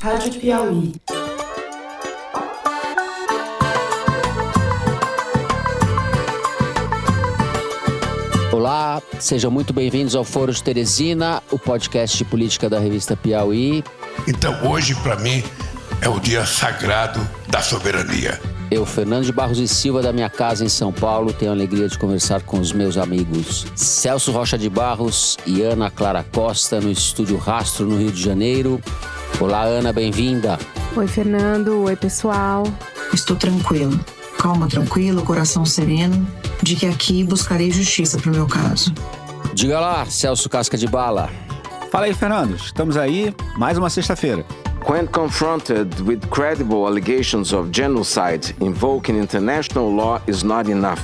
Rádio Piauí. Olá, sejam muito bem-vindos ao Foro de Teresina, o podcast de política da revista Piauí. Então hoje, para mim, é o dia sagrado da soberania. Eu, Fernando de Barros e Silva, da minha casa em São Paulo, tenho a alegria de conversar com os meus amigos Celso Rocha de Barros e Ana Clara Costa, no estúdio Rastro, no Rio de Janeiro. Olá, Ana, bem-vinda. Oi, Fernando. Oi, pessoal. Estou tranquilo, calma, tranquilo, coração sereno, de que aqui buscarei justiça para o meu caso. Diga lá, Celso Casca de Bala. Fala aí, Fernando. Estamos aí, mais uma sexta-feira. When confronted with credible allegations of genocide, invoking international law is not enough.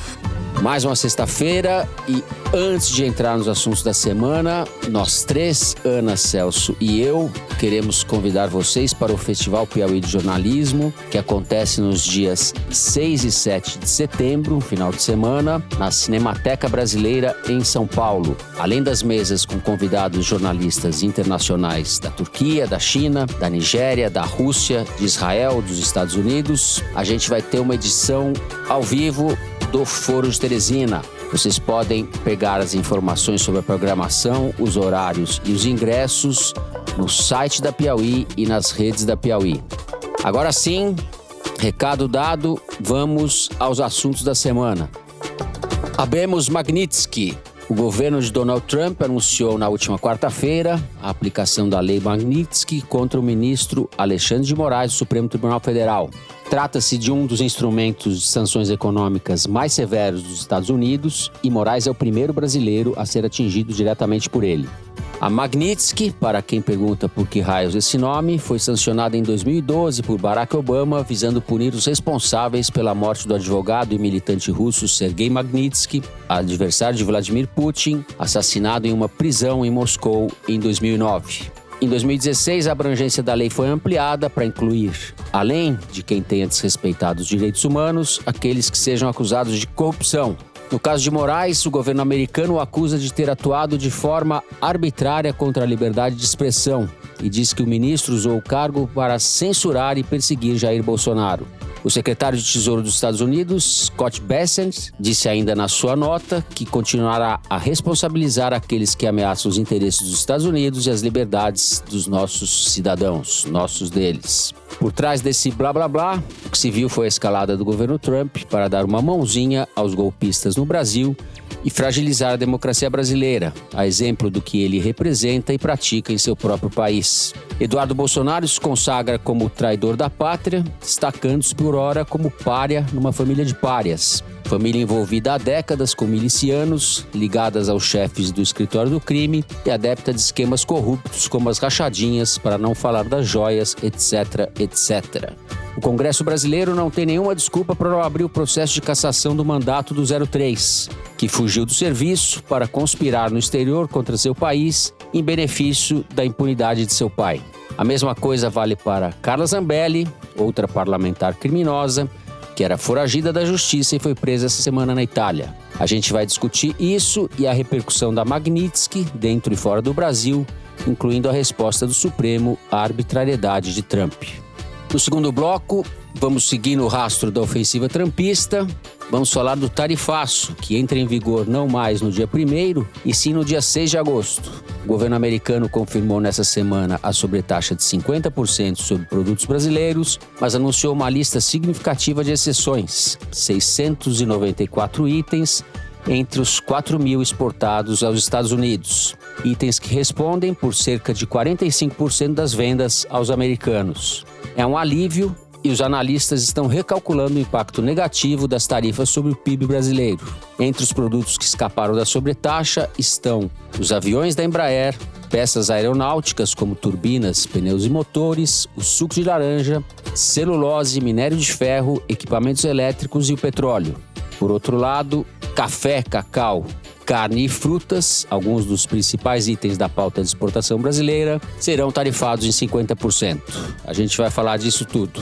Mais uma sexta-feira e antes de entrar nos assuntos da semana, nós três, Ana, Celso e eu, queremos convidar vocês para o Festival Piauí de Jornalismo, que acontece nos dias 6 e 7 de setembro, um final de semana, na Cinemateca Brasileira em São Paulo. Além das mesas com convidados jornalistas internacionais da Turquia, da China, da Nigéria, da Rússia, de Israel, dos Estados Unidos, a gente vai ter uma edição ao vivo do Foro de Teresina. Vocês podem pegar as informações sobre a programação, os horários e os ingressos no site da Piauí e nas redes da Piauí. Agora sim, recado dado, vamos aos assuntos da semana. Habemus Magnitsky. O governo de Donald Trump anunciou na última quarta-feira a aplicação da Lei Magnitsky contra o ministro Alexandre de Moraes do Supremo Tribunal Federal. Trata-se de um dos instrumentos de sanções econômicas mais severos dos Estados Unidos e Moraes é o primeiro brasileiro a ser atingido diretamente por ele. A Magnitsky, para quem pergunta por que raios esse nome, foi sancionada em 2012 por Barack Obama, visando punir os responsáveis pela morte do advogado e militante russo Sergei Magnitsky, adversário de Vladimir Putin, assassinado em uma prisão em Moscou em 2009. Em 2016, a abrangência da lei foi ampliada para incluir, além de quem tenha desrespeitado os direitos humanos, aqueles que sejam acusados de corrupção. No caso de Moraes, o governo americano o acusa de ter atuado de forma arbitrária contra a liberdade de expressão e diz que o ministro usou o cargo para censurar e perseguir Jair Bolsonaro. O secretário de Tesouro dos Estados Unidos, Scott Bessent, disse ainda na sua nota que continuará a responsabilizar aqueles que ameaçam os interesses dos Estados Unidos e as liberdades dos nossos cidadãos, nossos deles. Por trás desse blá blá blá, o que se viu foi a escalada do governo Trump para dar uma mãozinha aos golpistas no Brasil e fragilizar a democracia brasileira, a exemplo do que ele representa e pratica em seu próprio país. Eduardo Bolsonaro se consagra como traidor da pátria, destacando-se por ora como pária numa família de párias. Família envolvida há décadas com milicianos, ligadas aos chefes do escritório do crime e adepta de esquemas corruptos como as rachadinhas, para não falar das joias, etc, etc. O Congresso brasileiro não tem nenhuma desculpa para não abrir o processo de cassação do mandato do 03, que fugiu do serviço para conspirar no exterior contra seu país em benefício da impunidade de seu pai. A mesma coisa vale para Carla Zambelli, outra parlamentar criminosa, que era foragida da justiça e foi presa essa semana na Itália. A gente vai discutir isso e a repercussão da Magnitsky dentro e fora do Brasil, incluindo a resposta do Supremo à arbitrariedade de Trump. No segundo bloco, vamos seguir no rastro da ofensiva trumpista. Vamos falar do tarifaço, que entra em vigor não mais no dia 1º, e sim no dia 6 de agosto. O governo americano confirmou nessa semana a sobretaxa de 50% sobre produtos brasileiros, mas anunciou uma lista significativa de exceções, 694 itens entre os 4.000 exportados aos Estados Unidos. Itens que respondem por cerca de 45% das vendas aos americanos. É um alívio e os analistas estão recalculando o impacto negativo das tarifas sobre o PIB brasileiro. Entre os produtos que escaparam da sobretaxa estão os aviões da Embraer, peças aeronáuticas como turbinas, pneus e motores, o suco de laranja, celulose, minério de ferro, equipamentos elétricos e o petróleo. Por outro lado, café, cacau, carne e frutas, alguns dos principais itens da pauta de exportação brasileira, serão tarifados em 50%. A gente vai falar disso tudo.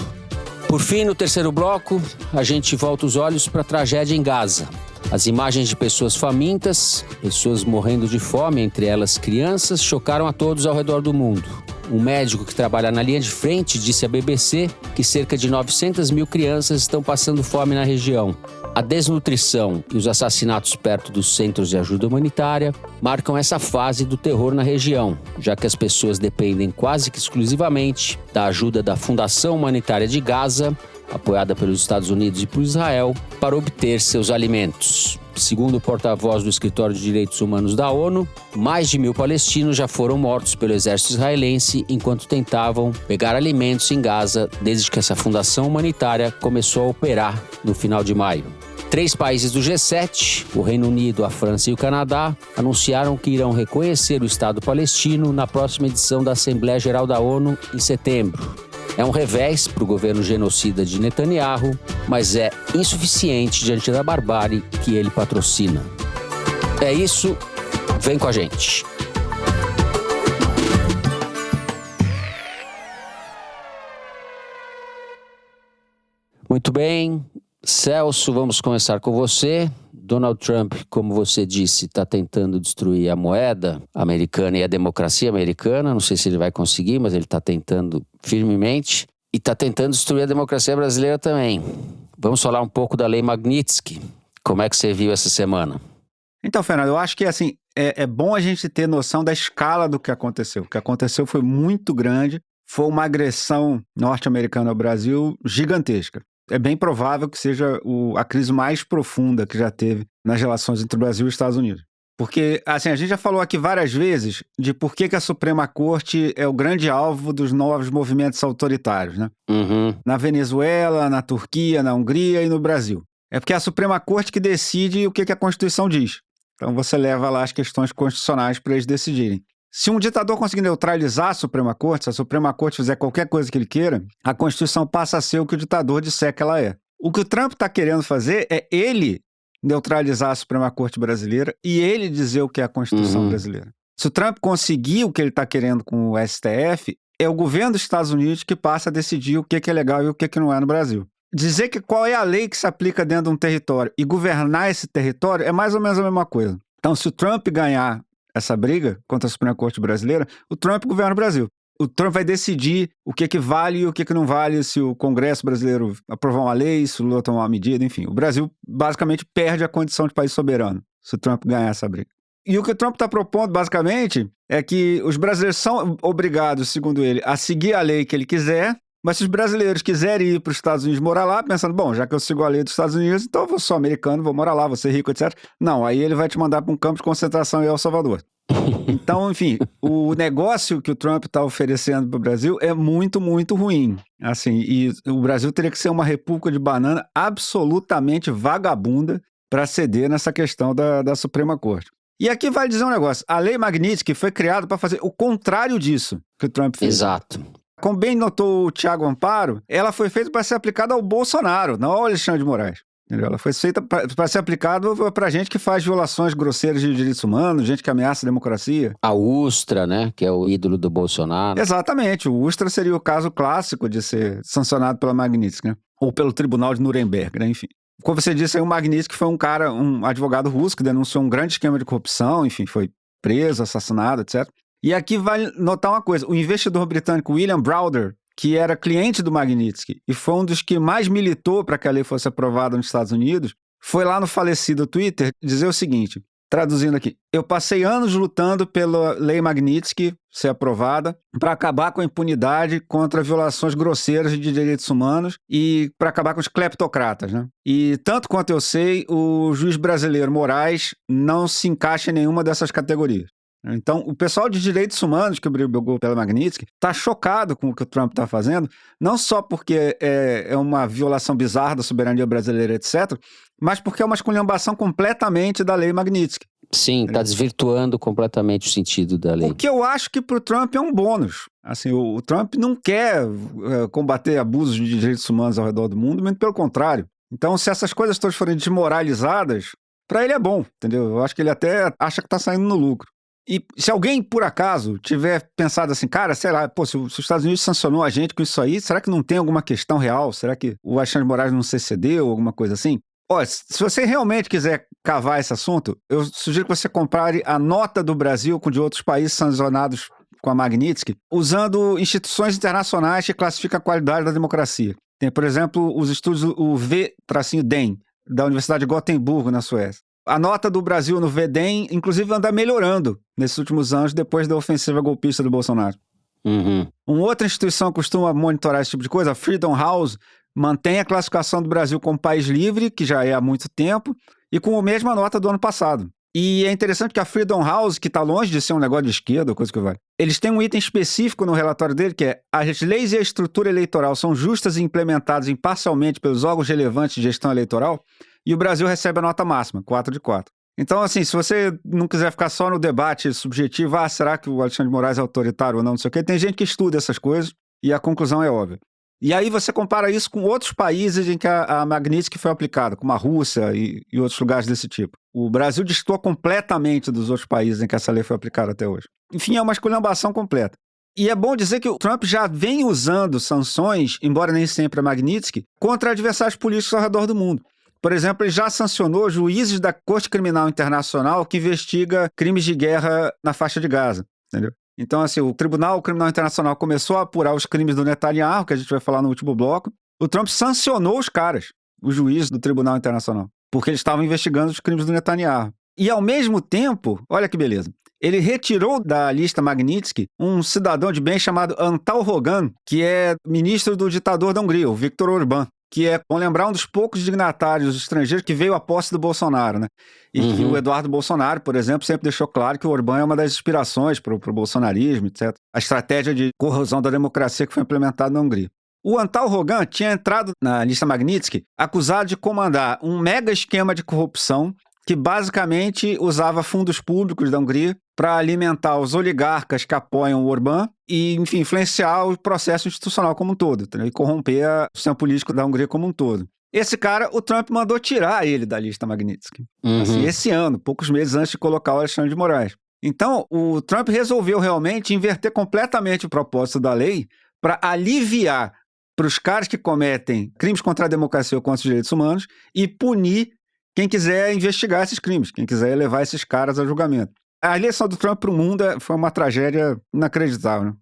Por fim, no terceiro bloco, a gente volta os olhos para a tragédia em Gaza. As imagens de pessoas famintas, pessoas morrendo de fome, entre elas crianças, chocaram a todos ao redor do mundo. um médico que trabalha na linha de frente, disse à BBC que cerca de 900 mil crianças estão passando fome na região. A desnutrição e os assassinatos perto dos centros de ajuda humanitária marcam essa fase do terror na região, já que as pessoas dependem quase que exclusivamente da ajuda da Fundação Humanitária de Gaza, apoiada pelos Estados Unidos e por Israel, para obter seus alimentos. Segundo o porta-voz do Escritório de Direitos Humanos da ONU, mais de 1.000 palestinos já foram mortos pelo exército israelense enquanto tentavam pegar alimentos em Gaza desde que essa fundação humanitária começou a operar no final de maio. 3 países do G7, o Reino Unido, a França e o Canadá, anunciaram que irão reconhecer o Estado palestino na próxima edição da Assembleia Geral da ONU em setembro. É um revés para o governo genocida de Netanyahu, mas é insuficiente diante da barbárie que ele patrocina. É isso, vem com a gente. Muito bem, Celso, vamos começar com você. Donald Trump, como você disse, está tentando destruir a moeda americana e a democracia americana. Não sei se ele vai conseguir, mas ele está tentando firmemente. E está tentando destruir a democracia brasileira também. Vamos falar um pouco da Lei Magnitsky. Como é que você viu essa semana? Então, Fernando, eu acho que assim, é bom a gente ter noção da escala do que aconteceu. O que aconteceu foi muito grande, foi uma agressão norte-americana ao Brasil gigantesca. É bem provável que seja a crise mais profunda que já teve nas relações entre o Brasil e os Estados Unidos. Porque, assim, a gente já falou aqui várias vezes de por que a Suprema Corte é o grande alvo dos novos movimentos autoritários, né? Na Venezuela, na Turquia, na Hungria e no Brasil. É porque é a Suprema Corte que decide o que a Constituição diz. Então você leva lá as questões constitucionais para eles decidirem. Se um ditador conseguir neutralizar a Suprema Corte, se a Suprema Corte fizer qualquer coisa que ele queira, a Constituição passa a ser o que o ditador disser que ela é. O que o Trump está querendo fazer é ele neutralizar a Suprema Corte brasileira e ele dizer o que é a Constituição brasileira. Se o Trump conseguir o que ele está querendo com o STF, é o governo dos Estados Unidos que passa a decidir o que é legal e o que não é no Brasil. Dizer que qual é a lei que se aplica dentro de um território e governar esse território é mais ou menos a mesma coisa. Então, se o Trump ganhar essa briga contra a Suprema Corte brasileira, o Trump governa o Brasil. O Trump vai decidir o que vale e o que não vale, se o Congresso brasileiro aprovar uma lei, se o Lula tomar uma medida, enfim. O Brasil basicamente perde a condição de país soberano, se o Trump ganhar essa briga. E o que o Trump está propondo, basicamente, é que os brasileiros são obrigados, segundo ele, a seguir a lei que ele quiser, mas se os brasileiros quiserem ir para os Estados Unidos morar lá, pensando, bom, já que eu sigo a lei dos Estados Unidos, então eu sou americano, vou morar lá, vou ser rico, etc. Não, aí ele vai te mandar para um campo de concentração em El Salvador. Então, enfim, o negócio que o Trump está oferecendo para o Brasil é muito, muito ruim. Assim, e o Brasil teria que ser uma república de banana absolutamente vagabunda para ceder nessa questão da Suprema Corte. E aqui vale dizer um negócio, a Lei Magnitsky foi criada para fazer o contrário disso que o Trump fez. Exato. Como bem notou o Thiago Amparo, ela foi feita para ser aplicada ao Bolsonaro, não ao Alexandre de Moraes. Entendeu? Ela foi feita para ser aplicada para gente que faz violações grosseiras de direitos humanos, gente que ameaça a democracia. A Ustra, né, que é o ídolo do Bolsonaro. Exatamente, o Ustra seria o caso clássico de ser sancionado pela Magnitsky, né? Ou pelo Tribunal de Nuremberg, né? Enfim. Como você disse, aí, o Magnitsky foi um advogado russo que denunciou um grande esquema de corrupção, enfim, foi preso, assassinado, etc. E aqui vale notar uma coisa, o investidor britânico William Browder, que era cliente do Magnitsky e foi um dos que mais militou para que a lei fosse aprovada nos Estados Unidos, foi lá no falecido Twitter dizer o seguinte, traduzindo aqui, eu passei anos lutando pela lei Magnitsky ser aprovada para acabar com a impunidade contra violações grosseiras de direitos humanos e para acabar com os cleptocratas, né? E tanto quanto eu sei, o juiz brasileiro Moraes não se encaixa em nenhuma dessas categorias. Então, o pessoal de direitos humanos que brigou pela Magnitsky está chocado com o que o Trump está fazendo, não só porque é uma violação bizarra da soberania brasileira, etc., mas porque é uma esculhambação completamente da lei Magnitsky. Sim, está desvirtuando completamente o sentido da lei. O que eu acho que para o Trump é um bônus. Assim, o Trump não quer combater abusos de direitos humanos ao redor do mundo, muito pelo contrário. Então, se essas coisas todas forem desmoralizadas, para ele é bom, entendeu? Eu acho que ele até acha que está saindo no lucro. E se alguém, por acaso, tiver pensado assim, cara, sei lá, pô, se os Estados Unidos sancionou a gente com isso aí, será que não tem alguma questão real? Será que o Alexandre de Moraes não se cedeu ou alguma coisa assim? Olha, se você realmente quiser cavar esse assunto, eu sugiro que você compare a nota do Brasil com de outros países sancionados com a Magnitsky, usando instituições internacionais que classificam a qualidade da democracia. Tem, por exemplo, os estudos, o V-DEM, da Universidade de Gotemburgo, na Suécia. A nota do Brasil no V-DEM, inclusive, anda melhorando nesses últimos anos, depois da ofensiva golpista do Bolsonaro. Uma outra instituição que costuma monitorar esse tipo de coisa, a Freedom House, mantém a classificação do Brasil como país livre, que já é há muito tempo, e com a mesma nota do ano passado. E é interessante que a Freedom House, que está longe de ser um negócio de esquerda, coisa que vale, eles têm um item específico no relatório dele, que é: as leis e a estrutura eleitoral são justas e implementadas imparcialmente pelos órgãos relevantes de gestão eleitoral, e o Brasil recebe a nota máxima, 4 de 4. Então, assim, se você não quiser ficar só no debate subjetivo, será que o Alexandre de Moraes é autoritário ou não sei o quê, tem gente que estuda essas coisas e a conclusão é óbvia. E aí você compara isso com outros países em que a Magnitsky foi aplicada, como a Rússia e outros lugares desse tipo. O Brasil destoa completamente dos outros países em que essa lei foi aplicada até hoje. Enfim, é uma esculhambação completa. E é bom dizer que o Trump já vem usando sanções, embora nem sempre a Magnitsky, contra adversários políticos ao redor do mundo. Por exemplo, ele já sancionou juízes da Corte Criminal Internacional que investiga crimes de guerra na faixa de Gaza, entendeu? Então, assim, o Tribunal Criminal Internacional começou a apurar os crimes do Netanyahu, que a gente vai falar no último bloco. O Trump sancionou os caras, os juízes do Tribunal Internacional, porque eles estavam investigando os crimes do Netanyahu. E, ao mesmo tempo, olha que beleza, ele retirou da lista Magnitsky um cidadão de bem chamado Antal Rogan, que é ministro do ditador da Hungria, o Viktor Orbán, que é, vamos lembrar, um dos poucos dignatários estrangeiros que veio à posse do Bolsonaro, né? E que o Eduardo Bolsonaro, por exemplo, sempre deixou claro que o Orbán é uma das inspirações para o bolsonarismo, etc. A estratégia de corrosão da democracia que foi implementada na Hungria. O Antal Rogan tinha entrado na lista Magnitsky acusado de comandar um mega esquema de corrupção que basicamente usava fundos públicos da Hungria para alimentar os oligarcas que apoiam o Orbán e, enfim, influenciar o processo institucional como um todo, entendeu? E corromper o sistema político da Hungria como um todo. Esse cara, o Trump mandou tirar ele da lista Magnitsky. Assim, esse ano, poucos meses antes de colocar o Alexandre de Moraes. Então, o Trump resolveu realmente inverter completamente o propósito da lei para aliviar para os caras que cometem crimes contra a democracia ou contra os direitos humanos e punir quem quiser investigar esses crimes, quem quiser levar esses caras a julgamento. A eleição do Trump para o mundo foi uma tragédia inacreditável, né?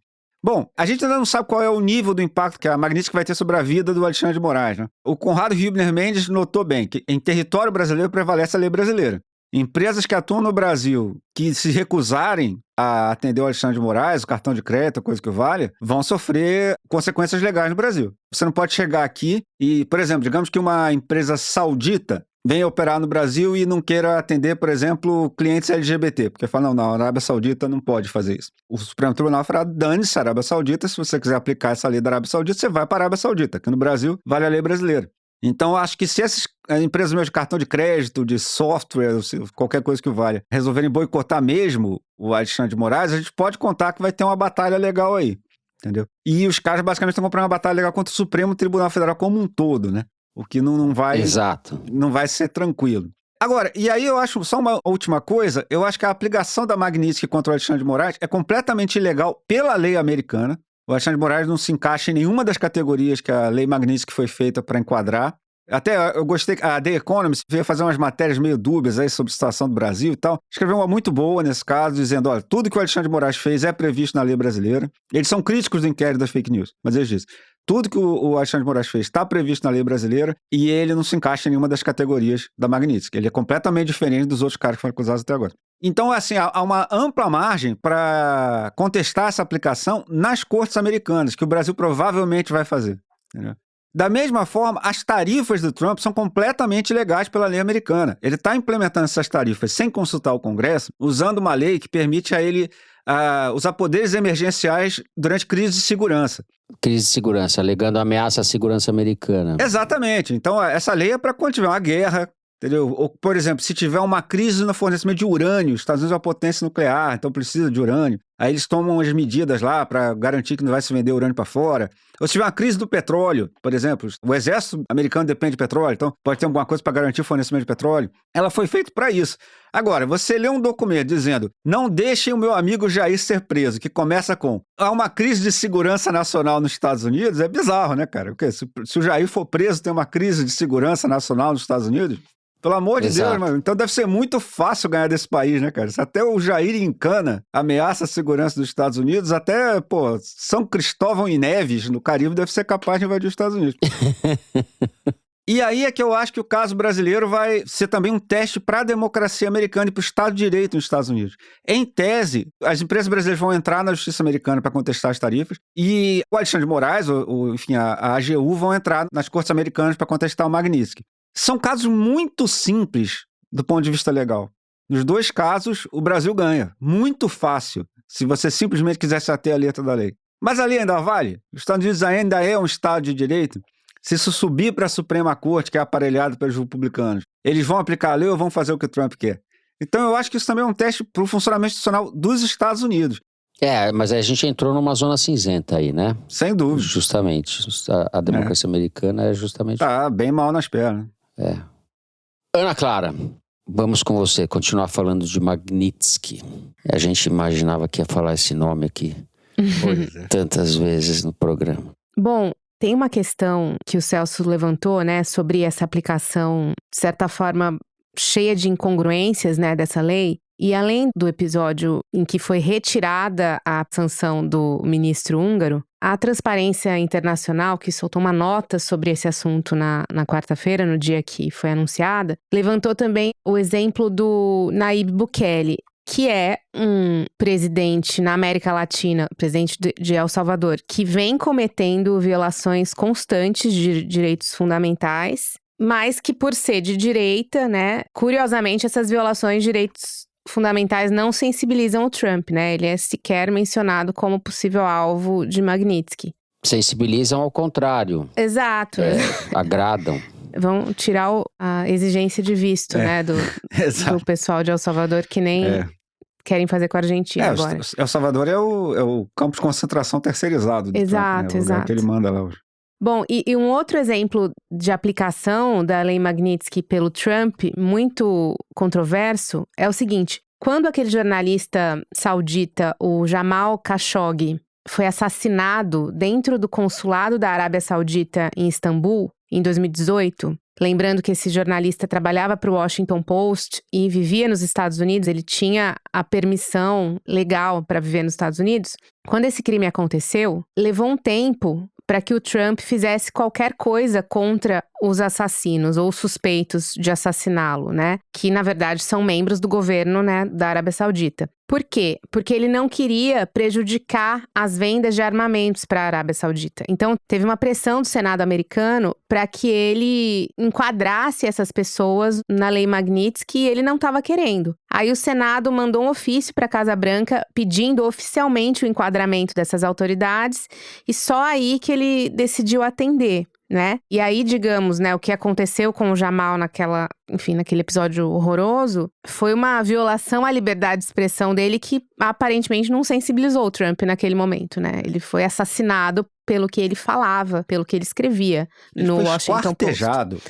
Bom, a gente ainda não sabe qual é o nível do impacto que a Magnitsky vai ter sobre a vida do Alexandre de Moraes, né? O Conrado Hübner Mendes notou bem que em território brasileiro prevalece a lei brasileira. Empresas que atuam no Brasil que se recusarem a atender o Alexandre de Moraes, o cartão de crédito, coisa que vale, vão sofrer consequências legais no Brasil. Você não pode chegar aqui e, por exemplo, digamos que uma empresa saudita venha operar no Brasil e não queira atender, por exemplo, clientes LGBT, porque fala, não, a Arábia Saudita não pode fazer isso. O Supremo Tribunal fará, dane-se a Arábia Saudita, se você quiser aplicar essa lei da Arábia Saudita, você vai para a Arábia Saudita, aqui no Brasil vale a lei brasileira. Então, acho que se essas empresas mesmo de cartão de crédito, de software, qualquer coisa que valha, resolverem boicotar mesmo o Alexandre de Moraes, a gente pode contar que vai ter uma batalha legal aí, entendeu? E os caras basicamente estão comprando uma batalha legal contra o Supremo Tribunal Federal como um todo, né? O que não vai... Exato. Não vai ser tranquilo. Agora, e aí eu acho, só uma última coisa, eu acho que a aplicação da Magnitsky contra o Alexandre de Moraes é completamente ilegal pela lei americana. O Alexandre de Moraes não se encaixa em nenhuma das categorias que a lei Magnitsky foi feita para enquadrar. Até eu gostei que a The Economist veio fazer umas matérias meio dúbias aí sobre a situação do Brasil e tal. Escreveu uma muito boa nesse caso, dizendo, olha, tudo que o Alexandre de Moraes fez é previsto na lei brasileira. Eles são críticos do inquérito das fake news, mas eles dizem, tudo que o Alexandre de Moraes fez está previsto na lei brasileira e ele não se encaixa em nenhuma das categorias da Magnitsky. Ele é completamente diferente dos outros caras que foram acusados até agora. Então, assim, há uma ampla margem para contestar essa aplicação nas cortes americanas, que o Brasil provavelmente vai fazer, entendeu? Da mesma forma, as tarifas do Trump são completamente legais pela lei americana. Ele está implementando essas tarifas sem consultar o Congresso, usando uma lei que permite a ele usar poderes emergenciais durante crise de segurança. Crise de segurança, alegando ameaça à segurança americana. Exatamente. Então, essa lei é para quando tiver uma guerra, entendeu? Ou, por exemplo, se tiver uma crise no fornecimento de urânio, os Estados Unidos é uma potência nuclear, então precisa de urânio. Aí eles tomam as medidas lá para garantir que não vai se vender urânio para fora. Ou se tiver uma crise do petróleo, por exemplo, o exército americano depende de petróleo, então pode ter alguma coisa para garantir o fornecimento de petróleo. Ela foi feita para isso. Agora, você lê um documento dizendo, não deixem o meu amigo Jair ser preso, que começa com, há uma crise de segurança nacional nos Estados Unidos, é bizarro, né, cara? Porque se o Jair for preso, tem uma crise de segurança nacional nos Estados Unidos? Pelo amor de Exato. Deus, mano. Então deve ser muito fácil ganhar desse país, né, cara? Se até o Jair Encana ameaça a segurança dos Estados Unidos, até, pô, São Cristóvão e Neves, no Caribe, deve ser capaz de invadir os Estados Unidos. E aí é que eu acho que o caso brasileiro vai ser também um teste para a democracia americana e para o Estado de Direito nos Estados Unidos. Em tese, as empresas brasileiras vão entrar na justiça americana para contestar as tarifas e o Alexandre de Moraes, enfim, a AGU vão entrar nas cortes americanas para contestar o Magnitsky. São casos muito simples do ponto de vista legal. Nos dois casos, o Brasil ganha. Muito fácil, se você simplesmente quisesse ater a letra da lei. Mas a lei ainda vale? Os Estados Unidos ainda é um Estado de Direito? Se isso subir para a Suprema Corte, que é aparelhado pelos republicanos, eles vão aplicar a lei ou vão fazer o que o Trump quer? Então eu acho que isso também é um teste para o funcionamento institucional dos Estados Unidos. Mas a gente entrou numa zona cinzenta aí, né? Sem dúvida. Justamente. A democracia americana é justamente... Tá bem mal nas pernas. Ana Clara, vamos com você continuar falando de Magnitsky. A gente imaginava que ia falar esse nome aqui tantas vezes no programa. Bom, tem uma questão que o Celso levantou, né, sobre essa aplicação, de certa forma, cheia de incongruências, né, dessa lei. E além do episódio em que foi retirada a sanção do ministro húngaro, a Transparência Internacional, que soltou uma nota sobre esse assunto na quarta-feira, no dia que foi anunciada, levantou também o exemplo do Nayib Bukele, que é um presidente na América Latina, presidente de El Salvador, que vem cometendo violações constantes de direitos fundamentais, mas que por ser de direita, né, curiosamente essas violações de direitos fundamentais não sensibilizam o Trump, né? Ele é sequer mencionado como possível alvo de Magnitsky. Sensibilizam ao contrário. Exato. Agradam. Vão tirar a exigência de visto, né? Do pessoal de El Salvador, que nem querem fazer com a Argentina agora. El Salvador é o campo de concentração terceirizado do exato, Trump, né? Exato. Que ele manda lá hoje. Bom, e um outro exemplo de aplicação da lei Magnitsky pelo Trump, muito controverso, é o seguinte. Quando aquele jornalista saudita, o Jamal Khashoggi, foi assassinado dentro do consulado da Arábia Saudita em Istambul, em 2018, lembrando que esse jornalista trabalhava para o Washington Post e vivia nos Estados Unidos, ele tinha a permissão legal para viver nos Estados Unidos. Quando esse crime aconteceu, levou um tempo para que o Trump fizesse qualquer coisa contra os assassinos ou suspeitos de assassiná-lo, né? Que, na verdade, são membros do governo, né, da Arábia Saudita. Por quê? Porque ele não queria prejudicar as vendas de armamentos para a Arábia Saudita. Então, teve uma pressão do Senado americano para que ele enquadrasse essas pessoas na lei Magnitsky e ele não estava querendo. Aí o Senado mandou um ofício para a Casa Branca pedindo oficialmente o enquadramento dessas autoridades e só aí que ele decidiu atender, né? E aí, digamos, né, o que aconteceu com o Jamal naquele episódio horroroso, foi uma violação à liberdade de expressão dele que aparentemente não sensibilizou o Trump naquele momento, né? Ele foi assassinado pelo que ele falava, pelo que ele escrevia no Washington Post.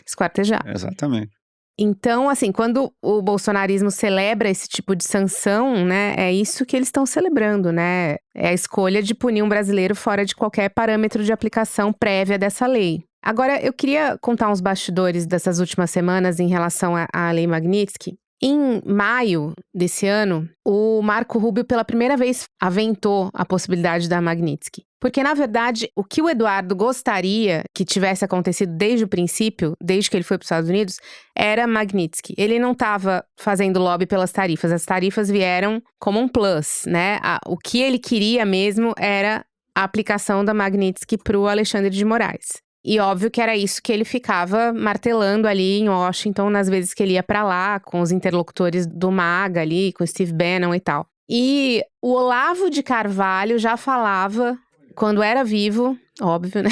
Esquartejado. Exatamente. Então, assim, quando o bolsonarismo celebra esse tipo de sanção, né, é isso que eles estão celebrando, né? É a escolha de punir um brasileiro fora de qualquer parâmetro de aplicação prévia dessa lei. Agora, eu queria contar uns bastidores dessas últimas semanas em relação à lei Magnitsky. Em maio desse ano, o Marco Rubio pela primeira vez aventou a possibilidade da Magnitsky. Porque, na verdade, o que o Eduardo gostaria que tivesse acontecido desde o princípio, desde que ele foi para os Estados Unidos, era Magnitsky. Ele não estava fazendo lobby pelas tarifas. As tarifas vieram como um plus, né? O que ele queria mesmo era a aplicação da Magnitsky para o Alexandre de Moraes. E óbvio que era isso que ele ficava martelando ali em Washington nas vezes que ele ia pra lá, com os interlocutores do MAGA ali, com o Steve Bannon e tal. E o Olavo de Carvalho já falava, quando era vivo, óbvio, né?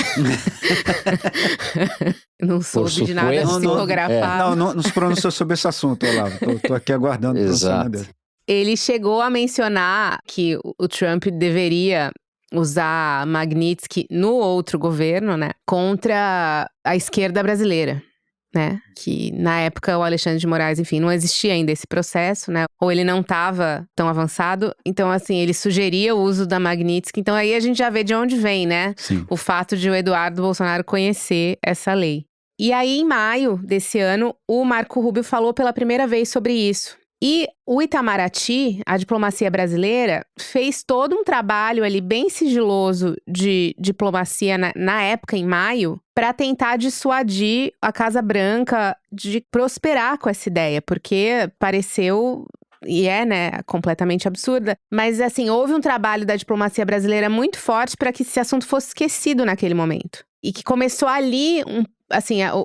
Não soube de nada psicografado. Não se pronunciou sobre esse assunto, Olavo. Tô aqui aguardando o pronunciamento dele. Ele chegou a mencionar que o Trump deveria usar Magnitsky no outro governo, né, contra a esquerda brasileira, né, que na época o Alexandre de Moraes, enfim, não existia ainda esse processo, né, ou ele não estava tão avançado, então assim, ele sugeria o uso da Magnitsky, então aí a gente já vê de onde vem, né, Sim. O fato de o Eduardo Bolsonaro conhecer essa lei. E aí, em maio desse ano, o Marco Rubio falou pela primeira vez sobre isso. E o Itamaraty, a diplomacia brasileira, fez todo um trabalho ali bem sigiloso de diplomacia na época, em maio, para tentar dissuadir a Casa Branca de prosperar com essa ideia, porque pareceu, e é, né, completamente absurda, mas assim, houve um trabalho da diplomacia brasileira muito forte para que esse assunto fosse esquecido naquele momento. E que começou ali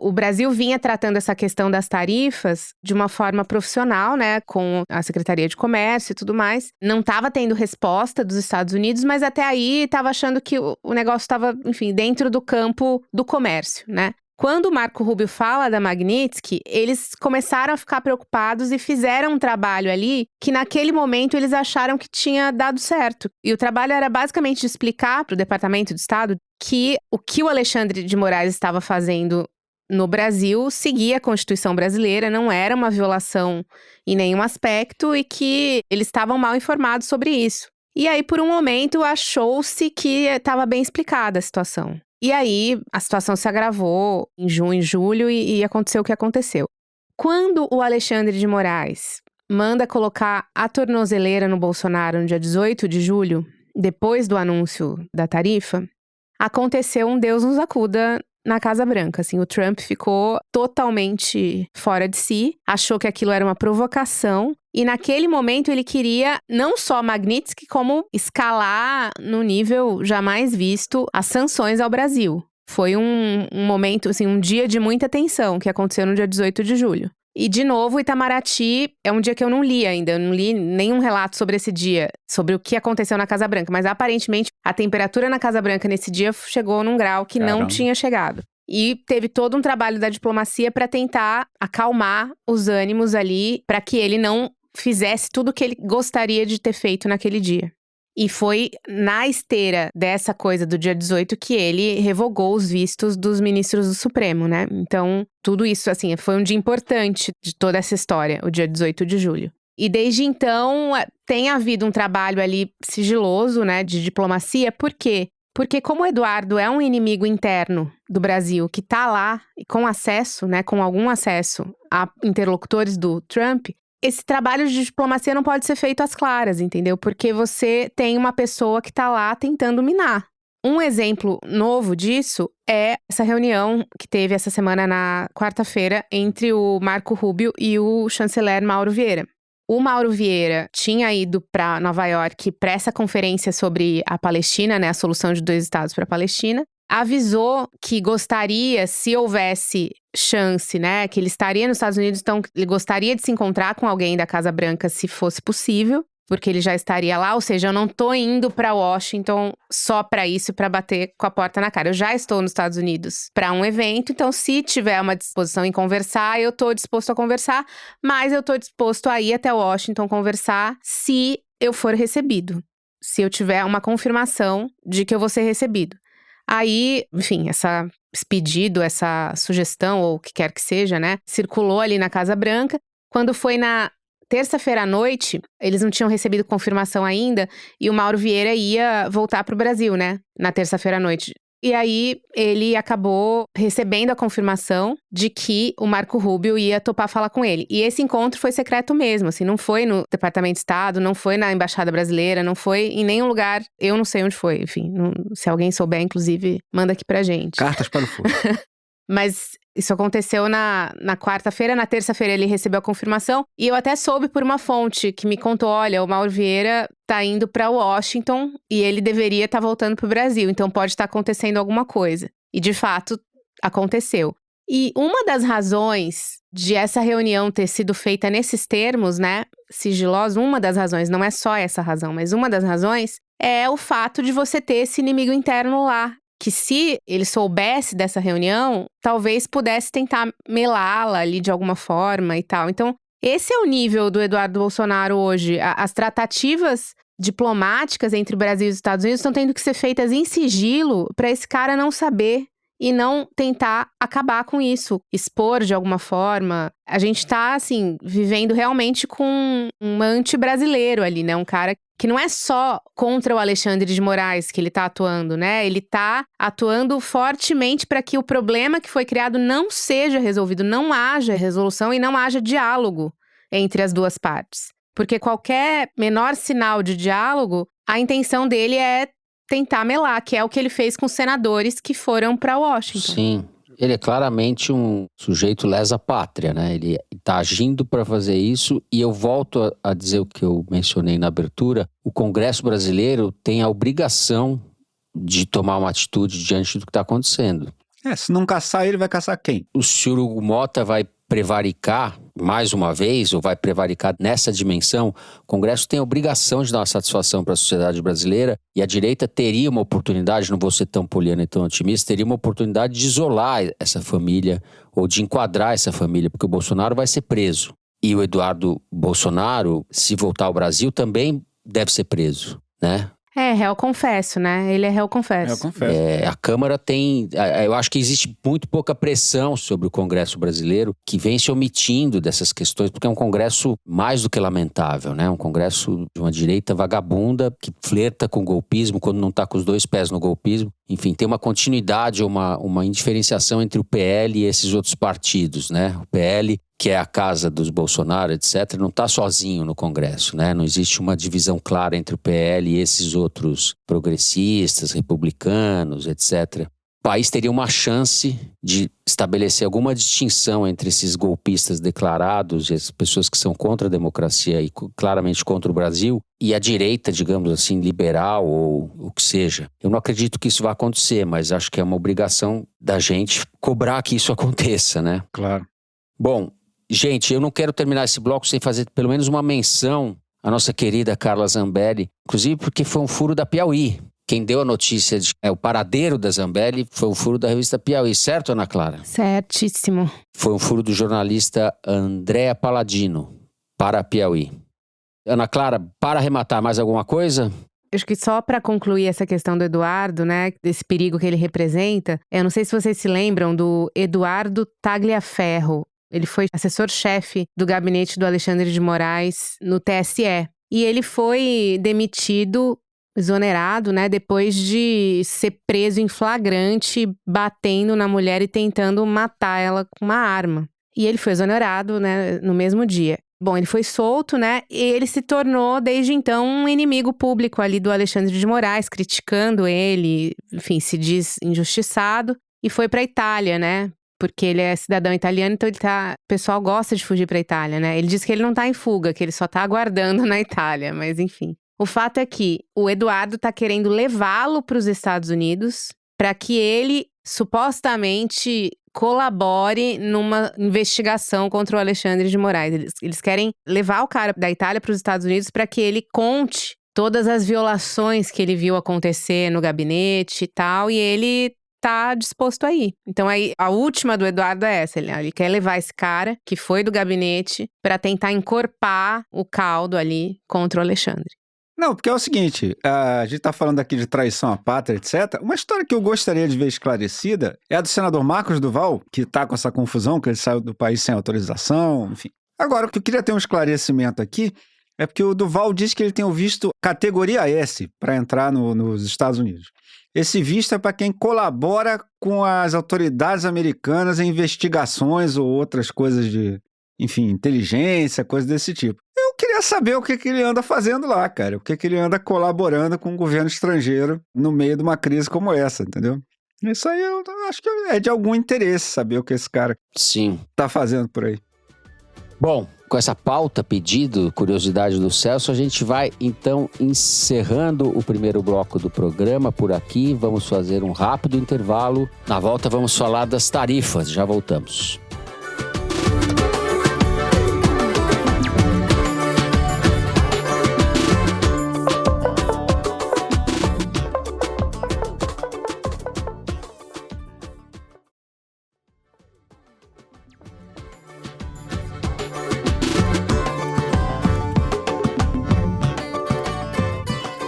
o Brasil vinha tratando essa questão das tarifas de uma forma profissional, né, com a Secretaria de Comércio e tudo mais. Não estava tendo resposta dos Estados Unidos, mas até aí estava achando que o negócio estava, enfim, dentro do campo do comércio, né? Quando o Marco Rubio fala da Magnitsky, eles começaram a ficar preocupados e fizeram um trabalho ali que naquele momento eles acharam que tinha dado certo. E o trabalho era basicamente de explicar para o Departamento de Estado que o Alexandre de Moraes estava fazendo no Brasil seguia a Constituição brasileira, não era uma violação em nenhum aspecto e que eles estavam mal informados sobre isso. E aí, por um momento, achou-se que estava bem explicada a situação. E aí, a situação se agravou em junho, julho e aconteceu o que aconteceu. Quando o Alexandre de Moraes manda colocar a tornozeleira no Bolsonaro no dia 18 de julho, depois do anúncio da tarifa, aconteceu um Deus nos acuda na Casa Branca. Assim, o Trump ficou totalmente fora de si, achou que aquilo era uma provocação. E naquele momento ele queria não só Magnitsky, como escalar no nível jamais visto as sanções ao Brasil. Foi um momento, assim, um dia de muita tensão que aconteceu no dia 18 de julho. E, de novo, o Itamaraty é um dia que eu não li ainda, eu não li nenhum relato sobre esse dia, sobre o que aconteceu na Casa Branca. Mas, aparentemente, a temperatura na Casa Branca nesse dia chegou num grau que não tinha chegado. E teve todo um trabalho da diplomacia para tentar acalmar os ânimos ali, para que ele não fizesse tudo o que ele gostaria de ter feito naquele dia. E foi na esteira dessa coisa do dia 18 que ele revogou os vistos dos ministros do Supremo, né? Então, tudo isso, assim, foi um dia importante de toda essa história, o dia 18 de julho. E desde então, tem havido um trabalho ali sigiloso, né, de diplomacia. Por quê? Porque como o Eduardo é um inimigo interno do Brasil que tá lá com acesso, né, com algum acesso a interlocutores do Trump, esse trabalho de diplomacia não pode ser feito às claras, entendeu? Porque você tem uma pessoa que tá lá tentando minar. Um exemplo novo disso é essa reunião que teve essa semana na quarta-feira entre o Marco Rubio e o chanceler Mauro Vieira. O Mauro Vieira tinha ido para Nova York para essa conferência sobre a Palestina, né, a solução de 2 estados para a Palestina. Avisou que gostaria, se houvesse chance, né, que ele estaria nos Estados Unidos, então ele gostaria de se encontrar com alguém da Casa Branca se fosse possível, porque ele já estaria lá, ou seja, eu não tô indo para Washington só para isso, para bater com a porta na cara. Eu já estou nos Estados Unidos para um evento, então se tiver uma disposição em conversar, eu tô disposto a conversar, mas eu tô disposto a ir até Washington conversar se eu for recebido, se eu tiver uma confirmação de que eu vou ser recebido. Aí, enfim, esse pedido, essa sugestão, ou o que quer que seja, né, circulou ali na Casa Branca. Quando foi na terça-feira à noite, eles não tinham recebido confirmação ainda, e o Mauro Vieira ia voltar para o Brasil, né, na terça-feira à noite. E aí, ele acabou recebendo a confirmação de que o Marco Rubio ia topar falar com ele. E esse encontro foi secreto mesmo, assim, não foi no Departamento de Estado, não foi na Embaixada Brasileira, não foi em nenhum lugar, eu não sei onde foi, enfim, se alguém souber, inclusive, manda aqui pra gente. Cartas para o fogo. Mas isso aconteceu na quarta-feira, na terça-feira ele recebeu a confirmação. E eu até soube por uma fonte que me contou, olha, o Mauro Vieira tá indo pra Washington e ele deveria estar voltando pro Brasil. Então pode estar acontecendo alguma coisa. E de fato, aconteceu. E uma das razões de essa reunião ter sido feita nesses termos, né, sigilosos, uma das razões, não é só essa razão, mas uma das razões é o fato de você ter esse inimigo interno lá. Que se ele soubesse dessa reunião, talvez pudesse tentar melá-la ali de alguma forma e tal. Então, esse é o nível do Eduardo Bolsonaro hoje. As tratativas diplomáticas entre o Brasil e os Estados Unidos estão tendo que ser feitas em sigilo para esse cara não saber e não tentar acabar com isso, expor de alguma forma. A gente tá, assim, vivendo realmente com um anti-brasileiro ali, né? Um cara que não é só contra o Alexandre de Moraes que ele tá atuando, né? Ele tá atuando fortemente para que o problema que foi criado não seja resolvido, não haja resolução e não haja diálogo entre as duas partes. Porque qualquer menor sinal de diálogo, a intenção dele é tentar melar, que é o que ele fez com os senadores que foram para Washington. Sim. Ele é claramente um sujeito lesa-pátria, né? Ele está agindo para fazer isso, e eu volto a dizer o que eu mencionei na abertura: o Congresso brasileiro tem a obrigação de tomar uma atitude diante do que está acontecendo. Se não caçar ele, vai caçar quem? O senhor Hugo Mota vai prevaricar mais uma vez, ou vai prevaricar nessa dimensão? O Congresso tem a obrigação de dar uma satisfação para a sociedade brasileira, e a direita teria uma oportunidade, não vou ser tão poliana e tão otimista, teria uma oportunidade de isolar essa família, ou de enquadrar essa família, porque o Bolsonaro vai ser preso. E o Eduardo Bolsonaro, se voltar ao Brasil, também deve ser preso, né? Réu confesso, né? Ele é réu confesso. A Câmara tem... Eu acho que existe muito pouca pressão sobre o Congresso brasileiro, que vem se omitindo dessas questões, porque é um Congresso mais do que lamentável, né? Um Congresso de uma direita vagabunda, que flerta com o golpismo quando não está com os dois pés no golpismo. Enfim, tem uma continuidade, uma indiferenciação entre o PL e esses outros partidos, né? O PL, que é a casa dos Bolsonaro, etc., não está sozinho no Congresso, né? Não existe uma divisão clara entre o PL e esses outros progressistas, republicanos, etc. O país teria uma chance de estabelecer alguma distinção entre esses golpistas declarados e as pessoas que são contra a democracia e claramente contra o Brasil, e a direita, digamos assim, liberal ou o que seja. Eu não acredito que isso vá acontecer, mas acho que é uma obrigação da gente cobrar que isso aconteça, né? Claro. Bom, gente, eu não quero terminar esse bloco sem fazer pelo menos uma menção à nossa querida Carla Zambelli, inclusive porque foi um furo da Piauí. Quem deu a notícia de o paradeiro da Zambelli foi um furo da revista Piauí, certo, Ana Clara? Certíssimo. Foi um furo do jornalista Andréa Paladino para a Piauí. Ana Clara, para arrematar, mais alguma coisa? Acho que só para concluir essa questão do Eduardo, né, desse perigo que ele representa, eu não sei se vocês se lembram do Eduardo Tagliaferro. Ele foi assessor-chefe do gabinete do Alexandre de Moraes no TSE. E ele foi demitido, exonerado, né, depois de ser preso em flagrante, batendo na mulher e tentando matar ela com uma arma. E ele foi exonerado, né, no mesmo dia. Bom, ele foi solto, né, e ele se tornou, desde então, um inimigo público ali do Alexandre de Moraes, criticando ele, enfim, se diz injustiçado, e foi pra Itália, né, porque ele é cidadão italiano, então o pessoal gosta de fugir pra Itália, né. Ele diz que ele não tá em fuga, que ele só tá aguardando na Itália, mas enfim. O fato é que o Eduardo tá querendo levá-lo para os Estados Unidos para que ele supostamente colabore numa investigação contra o Alexandre de Moraes. Eles querem levar o cara da Itália para os Estados Unidos para que ele conte todas as violações que ele viu acontecer no gabinete e tal, e ele tá disposto a ir. Então aí a última do Eduardo é essa, ele quer levar esse cara que foi do gabinete para tentar encorpar o caldo ali contra o Alexandre. Não, porque é o seguinte, a gente tá falando aqui de traição à pátria, etc. Uma história que eu gostaria de ver esclarecida é a do senador Marcos Duval, que tá com essa confusão, que ele saiu do país sem autorização, enfim. Agora, o que eu queria ter um esclarecimento aqui é porque o Duval disse que ele tem o visto categoria S para entrar nos Estados Unidos. Esse visto é para quem colabora com as autoridades americanas em investigações ou outras coisas de, enfim, inteligência, coisas desse tipo. Eu queria saber o que ele anda fazendo lá, cara. O que ele anda colaborando com o governo estrangeiro no meio de uma crise como essa, entendeu? Isso aí eu acho que é de algum interesse saber o que esse cara tá fazendo por aí. Bom, com essa pauta, pedido, curiosidade do Celso, a gente vai então encerrando o primeiro bloco do programa por aqui. Vamos fazer um rápido intervalo. Na volta vamos falar das tarifas. Já voltamos.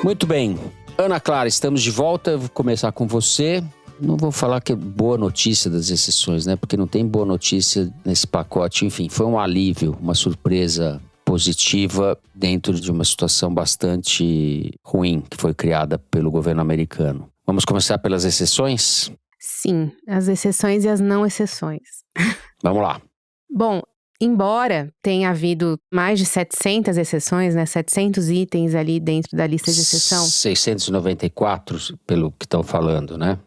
Muito bem. Ana Clara, estamos de volta. Eu vou começar com você. Não vou falar que é boa notícia das exceções, né? Porque não tem boa notícia nesse pacote. Enfim, foi um alívio, uma surpresa positiva dentro de uma situação bastante ruim que foi criada pelo governo americano. Vamos começar pelas exceções? Sim, as exceções e as não exceções. Vamos lá. Bom, embora tenha havido mais de 700 exceções, né, 700 itens ali dentro da lista de exceção. 694, pelo que estão falando, né?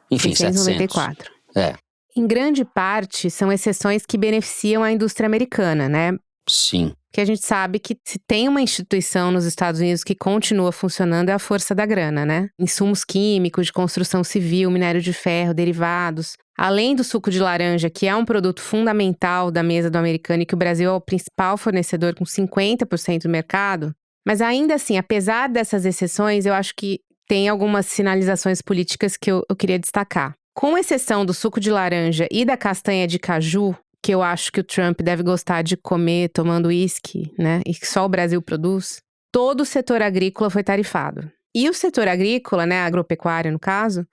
Enfim, 694. 700. Em grande parte, são exceções que beneficiam a indústria americana, né? Sim. Porque a gente sabe que se tem uma instituição nos Estados Unidos que continua funcionando é a força da grana, né? Insumos químicos, de construção civil, minério de ferro, derivados. Além do suco de laranja, que é um produto fundamental da mesa do americano e que o Brasil é o principal fornecedor com 50% do mercado. Mas ainda assim, apesar dessas exceções, eu acho que tem algumas sinalizações políticas que eu queria destacar. Com exceção do suco de laranja e da castanha de caju, que eu acho que o Trump deve gostar de comer tomando uísque, né? E que só o Brasil produz, todo o setor agrícola foi tarifado. E o setor agrícola, né, agropecuário no caso,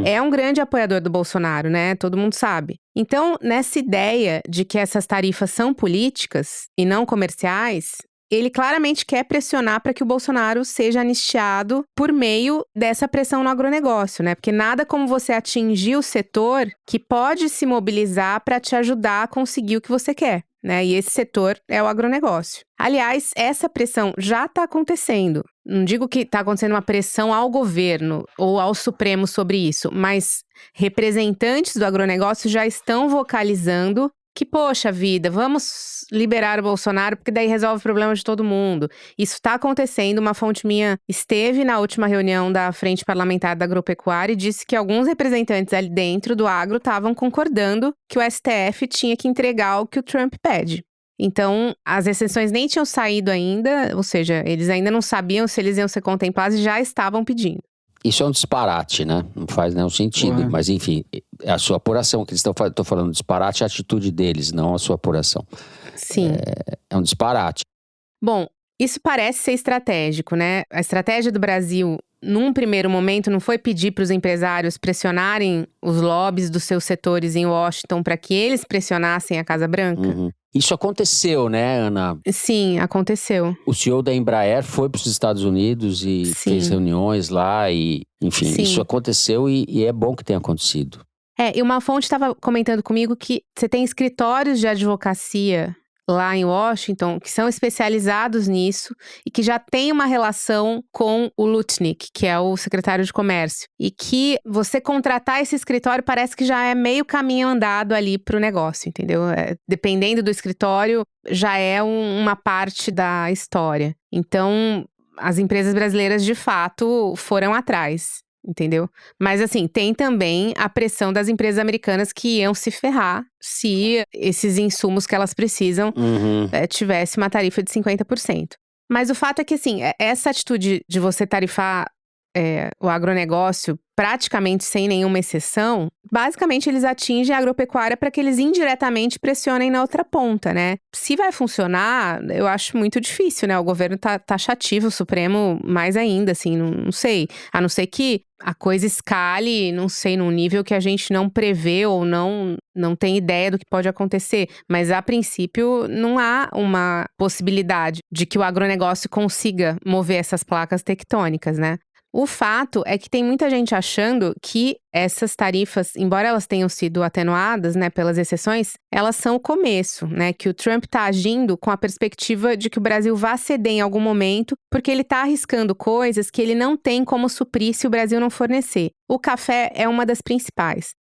é um grande apoiador do Bolsonaro, né? Todo mundo sabe. Então, nessa ideia de que essas tarifas são políticas e não comerciais, ele claramente quer pressionar para que o Bolsonaro seja anistiado por meio dessa pressão no agronegócio, né? Porque nada como você atingir o setor que pode se mobilizar para te ajudar a conseguir o que você quer, né? E esse setor é o agronegócio. Aliás, essa pressão já está acontecendo. Não digo que está acontecendo uma pressão ao governo ou ao Supremo sobre isso, mas representantes do agronegócio já estão vocalizando que, poxa vida, vamos liberar o Bolsonaro porque daí resolve o problema de todo mundo. Isso está acontecendo, uma fonte minha esteve na última reunião da Frente Parlamentar da Agropecuária e disse que alguns representantes ali dentro do agro estavam concordando que o STF tinha que entregar o que o Trump pede. Então, as exceções nem tinham saído ainda, ou seja, eles ainda não sabiam se eles iam ser contemplados e já estavam pedindo. Isso é um disparate, né? Não faz nenhum sentido. Mas, enfim, é a sua apuração que eles estão falando. Disparate é a atitude deles, não a sua apuração. Sim. É um disparate. Bom, isso parece ser estratégico, né? A estratégia do Brasil, num primeiro momento, não foi pedir para os empresários pressionarem os lobbies dos seus setores em Washington para que eles pressionassem a Casa Branca? Isso aconteceu, né, Ana? Sim, aconteceu. O CEO da Embraer foi para os Estados Unidos e fez reuniões lá e, enfim, isso aconteceu e é bom que tenha acontecido. E uma fonte estava comentando comigo que você tem escritórios de advocacia lá em Washington que são especializados nisso e que já tem uma relação com o Lutnick, que é o secretário de comércio. E que você contratar esse escritório parece que já é meio caminho andado ali pro negócio, entendeu? Dependendo do escritório, já é uma parte da história. Então, as empresas brasileiras, de fato, foram atrás. Entendeu? Mas assim, tem também a pressão das empresas americanas que iam se ferrar se esses insumos que elas precisam tivesse uma tarifa de 50%. Mas o fato é que assim, essa atitude de você tarifar o agronegócio praticamente sem nenhuma exceção, basicamente eles atingem a agropecuária para que eles indiretamente pressionem na outra ponta, né? Se vai funcionar, eu acho muito difícil, né? O governo tá taxativo, o Supremo mais ainda, assim, não sei. A não ser que a coisa escale, não sei, num nível que a gente não prevê ou não tem ideia do que pode acontecer. Mas, a princípio, não há uma possibilidade de que o agronegócio consiga mover essas placas tectônicas, né? O fato é que tem muita gente achando que essas tarifas, embora elas tenham sido atenuadas, né, pelas exceções, elas são o começo, né, que o Trump está agindo com a perspectiva de que o Brasil vá ceder em algum momento, porque ele está arriscando coisas que ele não tem como suprir se o Brasil não fornecer. O café é uma das principais.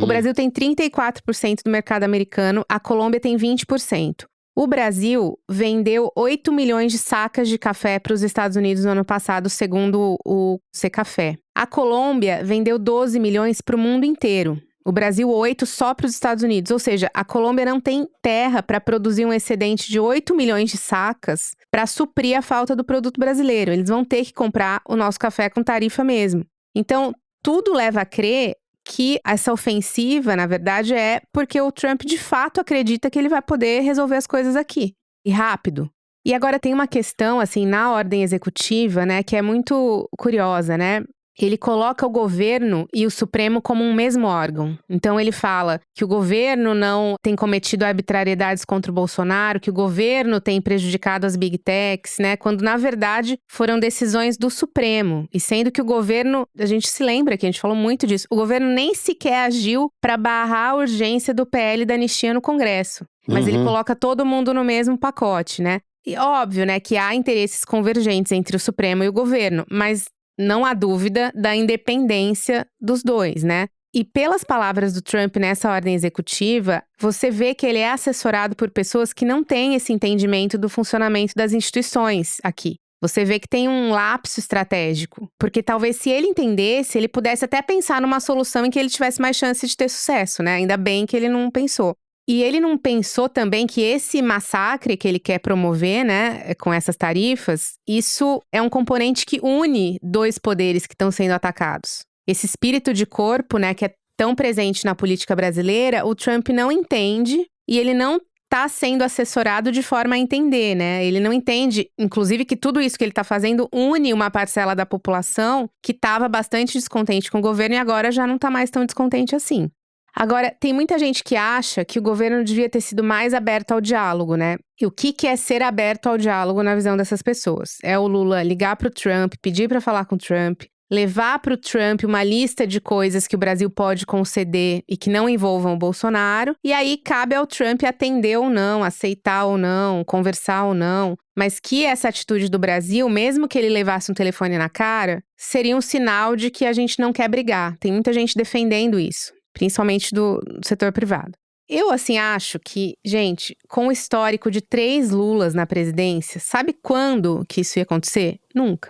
O Brasil tem 34% do mercado americano, a Colômbia tem 20%. O Brasil vendeu 8 milhões de sacas de café para os Estados Unidos no ano passado, segundo o Secafé. A Colômbia vendeu 12 milhões para o mundo inteiro. O Brasil, 8 só para os Estados Unidos. Ou seja, a Colômbia não tem terra para produzir um excedente de 8 milhões de sacas para suprir a falta do produto brasileiro. Eles vão ter que comprar o nosso café com tarifa mesmo. Então, tudo leva a crer que essa ofensiva, na verdade, é porque o Trump de fato acredita que ele vai poder resolver as coisas aqui. E rápido. E agora tem uma questão, assim, na ordem executiva, né, que é muito curiosa, né? ele coloca o governo e o Supremo como um mesmo órgão. Então ele fala que o governo não tem cometido arbitrariedades contra o Bolsonaro, que o governo tem prejudicado as big techs, né? Quando na verdade foram decisões do Supremo. E sendo que o governo, a gente se lembra que a gente falou muito disso, o governo nem sequer agiu para barrar a urgência do PL da anistia no Congresso. Mas ele coloca todo mundo no mesmo pacote, né? E óbvio, né, que há interesses convergentes entre o Supremo e o governo, mas não há dúvida da independência dos dois, né? E pelas palavras do Trump nessa ordem executiva, você vê que ele é assessorado por pessoas que não têm esse entendimento do funcionamento das instituições aqui. Você vê que tem um lapso estratégico, porque talvez se ele entendesse, ele pudesse até pensar numa solução em que ele tivesse mais chance de ter sucesso, né? Ainda bem que ele não pensou. E ele não pensou também que esse massacre que ele quer promover, né, com essas tarifas, isso é um componente que une dois poderes que estão sendo atacados. Esse espírito de corpo, né, que é tão presente na política brasileira, o Trump não entende e ele não está sendo assessorado de forma a entender, né? Ele não entende, inclusive, que tudo isso que ele está fazendo une uma parcela da população que estava bastante descontente com o governo e agora já não está mais tão descontente assim. Agora, tem muita gente que acha que o governo devia ter sido mais aberto ao diálogo, né? E o que é ser aberto ao diálogo na visão dessas pessoas? É o Lula ligar para o Trump, pedir para falar com o Trump, levar para o Trump uma lista de coisas que o Brasil pode conceder e que não envolvam o Bolsonaro, e aí cabe ao Trump atender ou não, aceitar ou não, conversar ou não. Mas que essa atitude do Brasil, mesmo que ele levasse um telefone na cara, seria um sinal de que a gente não quer brigar. Tem muita gente defendendo isso. Principalmente do setor privado. Eu, assim, acho que, gente, com o histórico de 3 Lulas na presidência, sabe quando que isso ia acontecer? Nunca.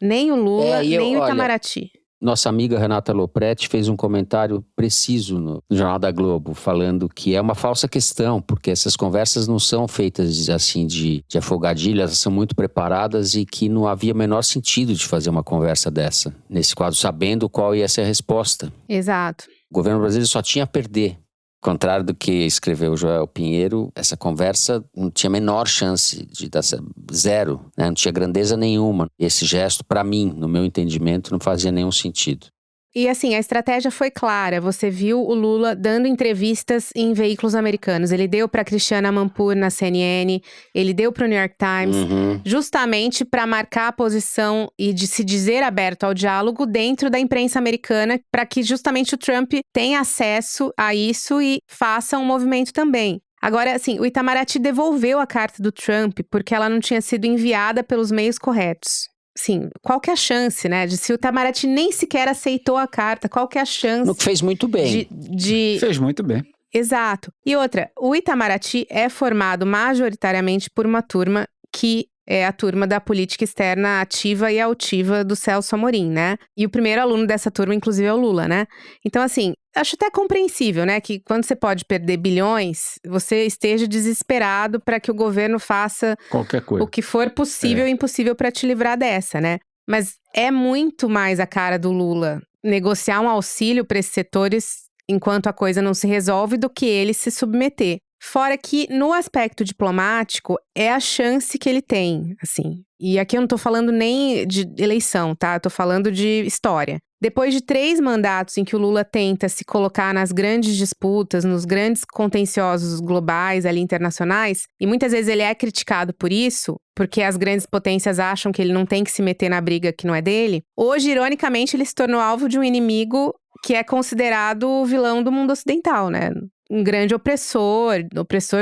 Nem o Lula, nem o Itamaraty. Nossa amiga Renata Lopretti fez um comentário preciso no Jornal da Globo, falando que é uma falsa questão, porque essas conversas não são feitas assim de afogadilha, elas são muito preparadas e que não havia o menor sentido de fazer uma conversa dessa, nesse quadro, sabendo qual ia ser a resposta. Exato. O governo brasileiro só tinha a perder. Ao contrário do que escreveu Joel Pinheiro, essa conversa não tinha a menor chance de dar zero, né? Não tinha grandeza nenhuma. Esse gesto, para mim, no meu entendimento, não fazia nenhum sentido. E assim, a estratégia foi clara. Você viu o Lula dando entrevistas em veículos americanos. Ele deu para Christiane Amanpour na CNN, ele deu para o New York Times, justamente para marcar a posição e de se dizer aberto ao diálogo dentro da imprensa americana, para que justamente o Trump tenha acesso a isso e faça um movimento também. Agora, assim, o Itamaraty devolveu a carta do Trump porque ela não tinha sido enviada pelos meios corretos. Sim, qual que é a chance, né? Se o Itamaraty nem sequer aceitou a carta, qual que é a chance? No que fez muito bem. Fez muito bem. Exato. E outra, o Itamaraty é formado majoritariamente por uma turma que é a turma da política externa ativa e altiva do Celso Amorim, né? E o primeiro aluno dessa turma, inclusive, é o Lula, né? Então, assim, acho até compreensível, né? Que quando você pode perder bilhões, você esteja desesperado para que o governo faça qualquer coisa, o que for possível e impossível para te livrar dessa, né? Mas é muito mais a cara do Lula negociar um auxílio para esses setores enquanto a coisa não se resolve do que ele se submeter. Fora que, no aspecto diplomático, é a chance que ele tem, assim. E aqui eu não tô falando nem de eleição, tá? Eu tô falando de história. Depois de 3 mandatos em que o Lula tenta se colocar nas grandes disputas, nos grandes contenciosos globais ali internacionais, e muitas vezes ele é criticado por isso, porque as grandes potências acham que ele não tem que se meter na briga que não é dele, hoje, ironicamente, ele se tornou alvo de um inimigo que é considerado o vilão do mundo ocidental, né? Um grande opressor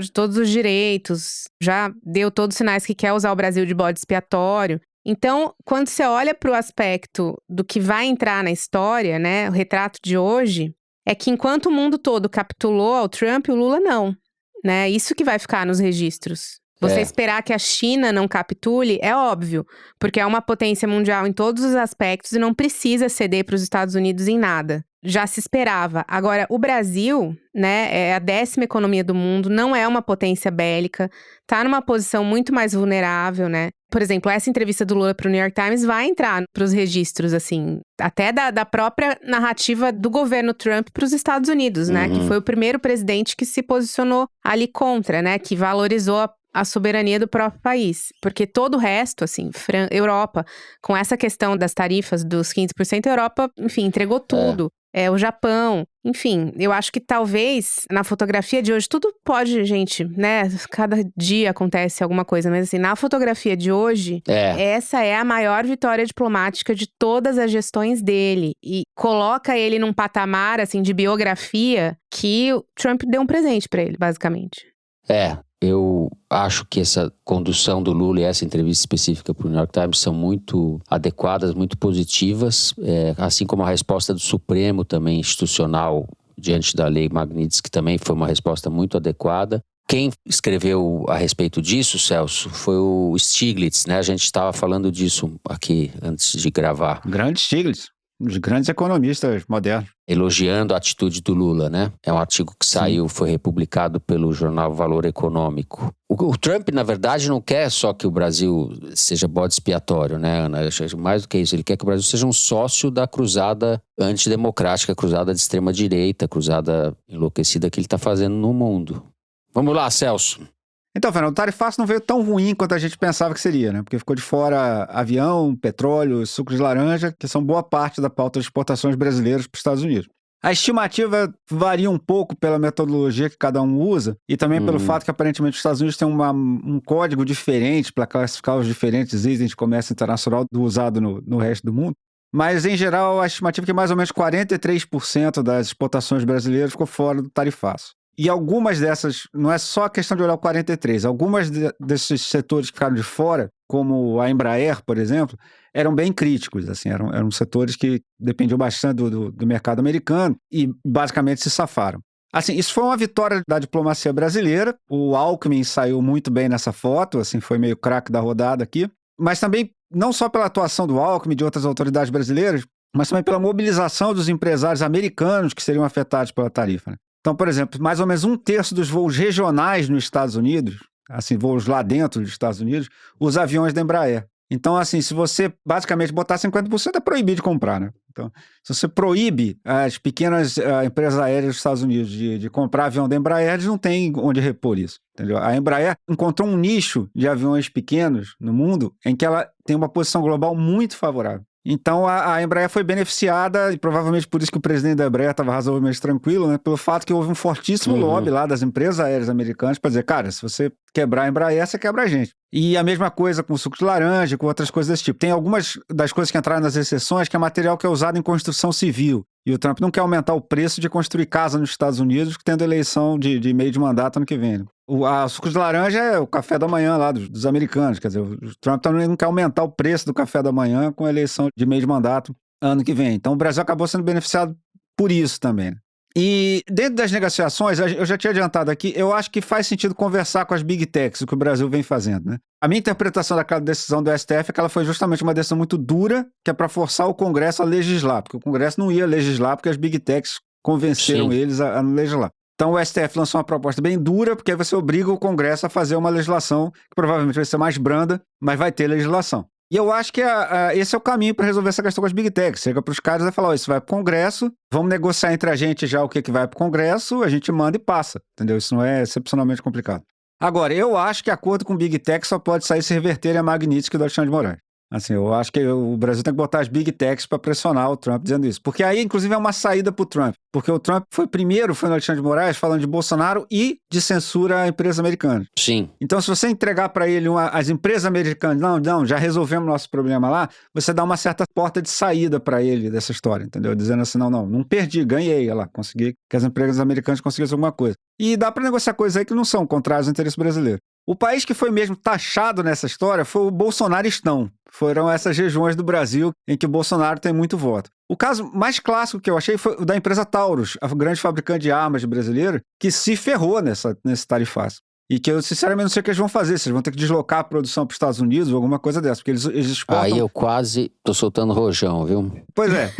de todos os direitos, já deu todos os sinais que quer usar o Brasil de bode expiatório. Então, quando você olha para o aspecto do que vai entrar na história, né, o retrato de hoje, é que enquanto o mundo todo capitulou ao Trump, o Lula não, né? Isso que vai ficar nos registros. Você esperar que a China não capitule é óbvio, porque é uma potência mundial em todos os aspectos e não precisa ceder para os Estados Unidos em nada. Já se esperava. Agora, o Brasil, né, é a 10ª economia do mundo, não é uma potência bélica, tá numa posição muito mais vulnerável, né? Por exemplo, essa entrevista do Lula para o New York Times vai entrar para os registros, assim, até da própria narrativa do governo Trump para os Estados Unidos, né? Que foi o primeiro presidente que se posicionou ali contra, né? Que valorizou a soberania do próprio país. Porque todo o resto, assim, Europa, com essa questão das tarifas dos 15%, a Europa, enfim, entregou tudo. O Japão, enfim, eu acho que talvez na fotografia de hoje, tudo pode, gente, né? Cada dia acontece alguma coisa, mas assim, na fotografia de hoje, essa é a maior vitória diplomática de todas as gestões dele. E coloca ele num patamar, assim, de biografia que o Trump deu um presente pra ele, basicamente. Eu acho que essa condução do Lula e essa entrevista específica para o New York Times são muito adequadas, muito positivas, assim como a resposta do Supremo também institucional diante da lei Magnitsky, que também foi uma resposta muito adequada. Quem escreveu a respeito disso, Celso, foi o Stiglitz, né? A gente estava falando disso aqui antes de gravar. Grande Stiglitz. Um dos grandes economistas modernos. Elogiando a atitude do Lula, né? É um artigo que saiu, foi republicado pelo jornal Valor Econômico. O Trump, na verdade, não quer só que o Brasil seja bode expiatório, né, Ana? Mais do que isso, ele quer que o Brasil seja um sócio da cruzada antidemocrática, cruzada de extrema-direita, cruzada enlouquecida que ele está fazendo no mundo. Vamos lá, Celso. Então, Fernando, o tarifaço não veio tão ruim quanto a gente pensava que seria, né? Porque ficou de fora avião, petróleo, sucos de laranja, que são boa parte da pauta de exportações brasileiras para os Estados Unidos. A estimativa varia um pouco pela metodologia que cada um usa e também pelo fato que, aparentemente, os Estados Unidos têm um código diferente para classificar os diferentes itens de comércio internacional do usado no resto do mundo. Mas, em geral, a estimativa é que mais ou menos 43% das exportações brasileiras ficou fora do tarifaço. E algumas dessas, não é só a questão de olhar o 43, algumas desses setores que ficaram de fora, como a Embraer, por exemplo, eram bem críticos, assim, eram setores que dependiam bastante do mercado americano e basicamente se safaram. Assim, isso foi uma vitória da diplomacia brasileira, o Alckmin saiu muito bem nessa foto, assim, foi meio craque da rodada aqui, mas também não só pela atuação do Alckmin e de outras autoridades brasileiras, mas também pela mobilização dos empresários americanos que seriam afetados pela tarifa, né? Então, por exemplo, mais ou menos 1/3 dos voos regionais nos Estados Unidos, assim, voos lá dentro dos Estados Unidos, os aviões da Embraer. Então, assim, se você basicamente botar 50%, é proibido de comprar, né? Então, se você proíbe as pequenas empresas aéreas dos Estados Unidos de comprar avião da Embraer, eles não têm onde repor isso, entendeu? A Embraer encontrou um nicho de aviões pequenos no mundo em que ela tem uma posição global muito favorável. Então, a Embraer foi beneficiada, e provavelmente por isso que o presidente da Embraer estava razoavelmente tranquilo, né? Pelo fato que houve um fortíssimo lobby lá das empresas aéreas americanas para dizer, cara, se você quebrar a Embraer, você quebra a gente. E a mesma coisa com o suco de laranja, com outras coisas desse tipo. Tem algumas das coisas que entraram nas exceções que é material que é usado em construção civil. E o Trump não quer aumentar o preço de construir casa nos Estados Unidos, tendo eleição de meio de mandato ano que vem. O suco de laranja é o café da manhã lá dos americanos. Quer dizer, o Trump também não quer aumentar o preço do café da manhã com a eleição de meio de mandato ano que vem. Então o Brasil acabou sendo beneficiado por isso também, né? E dentro das negociações, eu já tinha adiantado aqui, eu acho que faz sentido conversar com as Big Techs, o que o Brasil vem fazendo, né? A minha interpretação daquela decisão do STF é que ela foi justamente uma decisão muito dura, que é para forçar o Congresso a legislar, porque o Congresso não ia legislar porque as Big Techs convenceram eles a não legislar. Então o STF lançou uma proposta bem dura, porque aí você obriga o Congresso a fazer uma legislação que provavelmente vai ser mais branda, mas vai ter legislação. E eu acho que esse é o caminho para resolver essa questão com as Big Techs. Chega para os caras e fala, isso vai para o Congresso, vamos negociar entre a gente já o que vai para o Congresso, a gente manda e passa, entendeu? Isso não é excepcionalmente complicado. Agora, eu acho que acordo com Big Tech só pode sair se reverterem a Magnitsky do Alexandre de Moraes. Assim, eu acho que o Brasil tem que botar as Big Techs para pressionar o Trump dizendo isso. Porque aí, inclusive, é uma saída para o Trump. Porque o Trump foi no Alexandre de Moraes falando de Bolsonaro e de censura a empresas americanas. Sim. Então, se você entregar para ele as empresas americanas, não, já resolvemos nosso problema lá, você dá uma certa porta de saída para ele dessa história, entendeu? Dizendo assim, não perdi, ganhei, olha lá, consegui que as empresas americanas conseguissem alguma coisa. E dá para negociar coisas aí que não são contrárias ao interesse brasileiro. O país que foi mesmo taxado nessa história foi o bolsonaristão. Foram essas regiões do Brasil em que o Bolsonaro tem muito voto. O caso mais clássico que eu achei foi o da empresa Taurus, a grande fabricante de armas brasileira, que se ferrou nesse tarifaço. E que eu, sinceramente, não sei o que eles vão fazer. Se eles vão ter que deslocar a produção para os Estados Unidos ou alguma coisa dessa, porque eles exportam... Aí eu quase tô soltando rojão, viu? Pois é.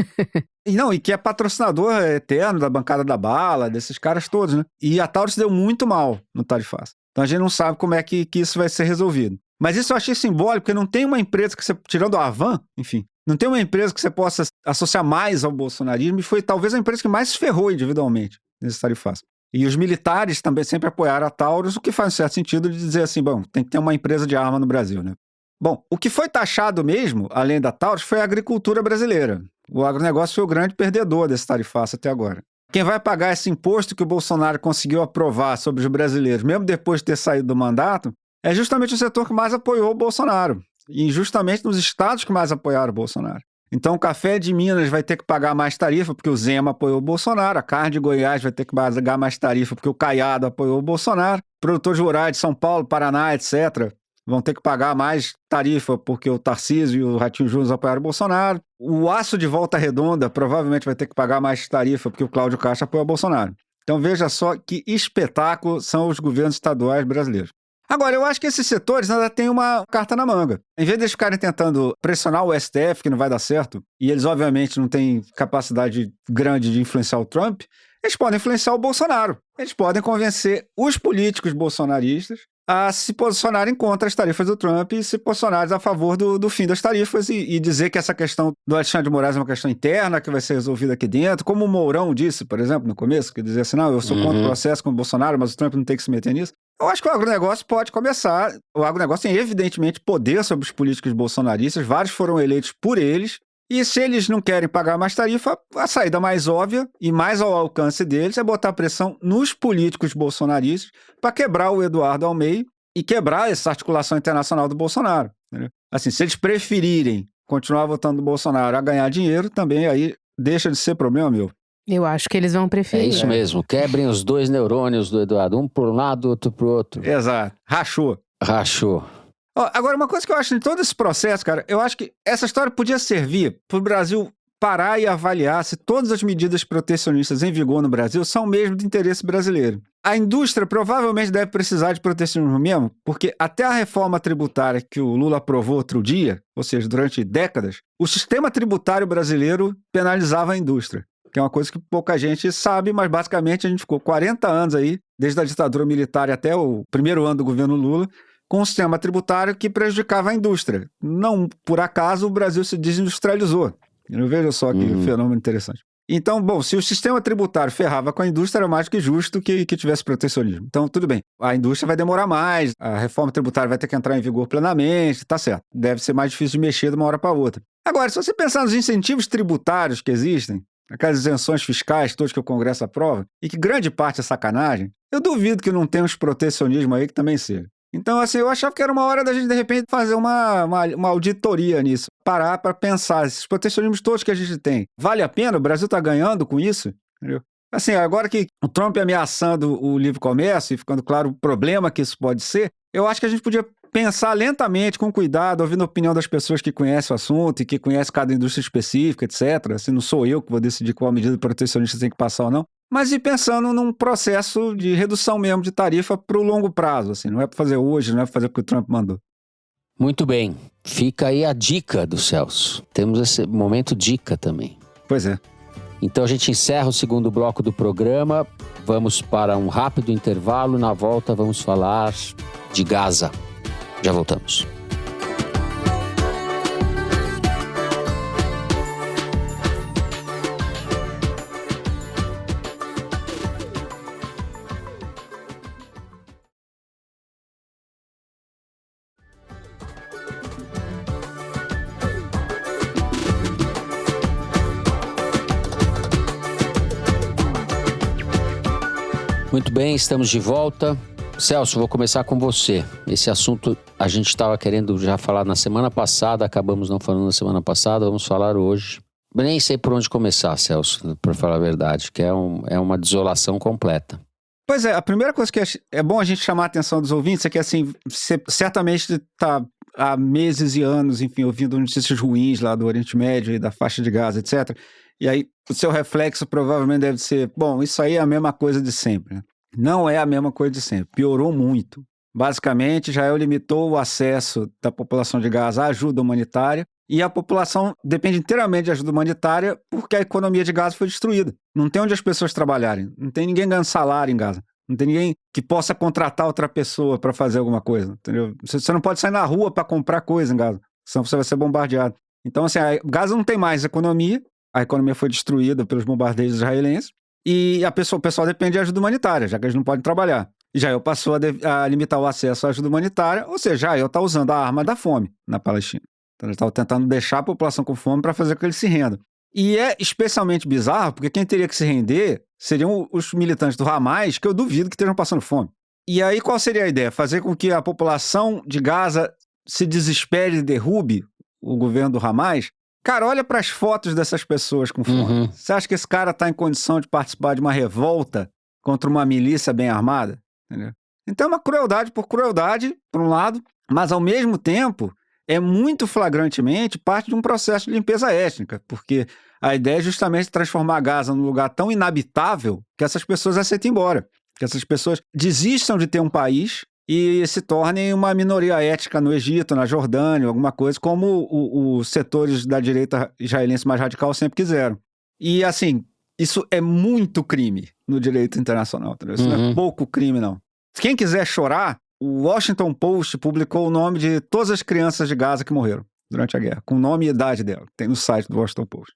E que é patrocinador eterno da bancada da bala, desses caras todos, né? E a Taurus deu muito mal no tarifaço. Então a gente não sabe como é que isso vai ser resolvido. Mas isso eu achei simbólico, porque não tem uma empresa que você, tirando a Havan, enfim, não tem uma empresa que você possa associar mais ao bolsonarismo, e foi talvez a empresa que mais se ferrou individualmente nesse tarifaço. E os militares também sempre apoiaram a Taurus, o que faz um certo sentido de dizer assim, bom, tem que ter uma empresa de arma no Brasil, né? Bom, o que foi taxado mesmo, além da Taurus, foi a agricultura brasileira. O agronegócio foi o grande perdedor desse tarifaço até agora. Quem vai pagar esse imposto que o Bolsonaro conseguiu aprovar sobre os brasileiros, mesmo depois de ter saído do mandato, é justamente o setor que mais apoiou o Bolsonaro. E justamente nos estados que mais apoiaram o Bolsonaro. Então o café de Minas vai ter que pagar mais tarifa porque o Zema apoiou o Bolsonaro, a carne de Goiás vai ter que pagar mais tarifa porque o Caiado apoiou o Bolsonaro, produtores rurais de São Paulo, Paraná, etc., vão ter que pagar mais tarifa porque o Tarcísio e o Ratinho Júnior apoiaram o Bolsonaro. O Aço de Volta Redonda provavelmente vai ter que pagar mais tarifa porque o Cláudio Castro apoiou o Bolsonaro. Então veja só que espetáculo são os governos estaduais brasileiros. Agora, eu acho que esses setores ainda têm uma carta na manga. Em vez de eles ficarem tentando pressionar o STF, que não vai dar certo, e eles obviamente não têm capacidade grande de influenciar o Trump, eles podem influenciar o Bolsonaro. Eles podem convencer os políticos bolsonaristas a se posicionarem contra as tarifas do Trump e se posicionarem a favor do fim das tarifas e dizer que essa questão do Alexandre de Moraes é uma questão interna que vai ser resolvida aqui dentro, como o Mourão disse, por exemplo, no começo, que dizia assim, não, eu sou contra o processo com o Bolsonaro, mas o Trump não tem que se meter nisso. Eu acho que o agronegócio pode começar. O agronegócio tem evidentemente poder sobre os políticos bolsonaristas, vários foram eleitos por eles, e se eles não querem pagar mais tarifa, a saída mais óbvia e mais ao alcance deles é botar pressão nos políticos bolsonaristas para quebrar o Eduardo ao meio e quebrar essa articulação internacional do Bolsonaro. Entendeu? Assim, se eles preferirem continuar votando no Bolsonaro a ganhar dinheiro, também aí deixa de ser problema meu. Eu acho que eles vão preferir. É isso mesmo, quebrem os dois neurônios do Eduardo, um por um lado, outro pro outro. Exato, rachou. Ó, agora, uma coisa que eu acho em todo esse processo, cara, eu acho que essa história podia servir para o Brasil parar e avaliar se todas as medidas protecionistas em vigor no Brasil são mesmo de interesse brasileiro. A indústria provavelmente deve precisar de protecionismo mesmo, porque até a reforma tributária que o Lula aprovou outro dia, ou seja, durante décadas, o sistema tributário brasileiro penalizava a indústria, que é uma coisa que pouca gente sabe, mas basicamente a gente ficou 40 anos aí, desde a ditadura militar até o primeiro ano do governo Lula, com um sistema tributário que prejudicava a indústria. Não por acaso o Brasil se desindustrializou. Veja só que fenômeno interessante. Então, bom, se o sistema tributário ferrava com a indústria, era mais que justo que tivesse protecionismo. Então, tudo bem. A indústria vai demorar mais, a reforma tributária vai ter que entrar em vigor plenamente, tá certo. Deve ser mais difícil de mexer de uma hora para outra. Agora, se você pensar nos incentivos tributários que existem, aquelas isenções fiscais todas que o Congresso aprova, e que grande parte é sacanagem, eu duvido que não tenha uns protecionismo aí que também seja. Então, assim, eu achava que era uma hora da gente, de repente, fazer uma auditoria nisso. Parar para pensar, esses protecionismos todos que a gente tem, vale a pena? O Brasil está ganhando com isso? Entendeu? Assim, agora que o Trump ameaçando o livre comércio e ficando claro o problema que isso pode ser, eu acho que a gente podia pensar lentamente, com cuidado, ouvindo a opinião das pessoas que conhecem o assunto e que conhecem cada indústria específica, etc. Assim, não sou eu que vou decidir qual medida protecionista tem que passar ou não. Mas ir pensando num processo de redução mesmo de tarifa para o longo prazo. Assim, não é para fazer hoje, não é para fazer porque o Trump mandou. Muito bem. Fica aí a dica do Celso. Temos esse momento dica também. Pois é. Então a gente encerra o segundo bloco do programa. Vamos para um rápido intervalo. Na volta vamos falar de Gaza. Já voltamos. Muito bem, estamos de volta. Celso, vou começar com você. Esse assunto a gente estava querendo já falar na semana passada, acabamos não falando na semana passada, vamos falar hoje. Nem sei por onde começar, Celso, para falar a verdade, que é uma desolação completa. Pois é, a primeira coisa que é bom a gente chamar a atenção dos ouvintes é que, assim, você certamente está há meses e anos, enfim, ouvindo notícias ruins lá do Oriente Médio e da faixa de Gaza, etc. E aí o seu reflexo provavelmente deve ser, bom, isso aí é a mesma coisa de sempre, né? Não é a mesma coisa de sempre, piorou muito. Basicamente, Israel limitou o acesso da população de Gaza à ajuda humanitária e a população depende inteiramente de ajuda humanitária porque a economia de Gaza foi destruída. Não tem onde as pessoas trabalharem, não tem ninguém ganhando salário em Gaza, não tem ninguém que possa contratar outra pessoa para fazer alguma coisa, entendeu? Você não pode sair na rua para comprar coisa em Gaza, senão você vai ser bombardeado. Então, assim, Gaza não tem mais economia, a economia foi destruída pelos bombardeios israelenses e o pessoal depende de ajuda humanitária, já que eles não podem trabalhar. Israel passou a limitar o acesso à ajuda humanitária, ou seja, Israel está usando a arma da fome na Palestina. Então, eles estavam tentando deixar a população com fome para fazer com que eles se rendam. E é especialmente bizarro, porque quem teria que se render seriam os militantes do Hamas, que eu duvido que estejam passando fome. E aí, qual seria a ideia? Fazer com que a população de Gaza se desespere e derrube o governo do Hamas? Cara, olha para as fotos dessas pessoas com fome. Você acha que esse cara está em condição de participar de uma revolta contra uma milícia bem armada? Entendeu? Então é uma crueldade por crueldade, por um lado, mas ao mesmo tempo é muito flagrantemente parte de um processo de limpeza étnica, porque a ideia é justamente transformar Gaza num lugar tão inabitável que essas pessoas aceitem ir embora, que essas pessoas desistam de ter um país e se tornem uma minoria étnica no Egito, na Jordânia, alguma coisa, como os setores da direita israelense mais radical sempre quiseram. E assim, isso é muito crime no direito internacional, entendeu? Isso não é pouco crime, não. Quem quiser chorar, o Washington Post publicou o nome de todas as crianças de Gaza que morreram durante a guerra, com o nome e idade dela. Tem no site do Washington Post.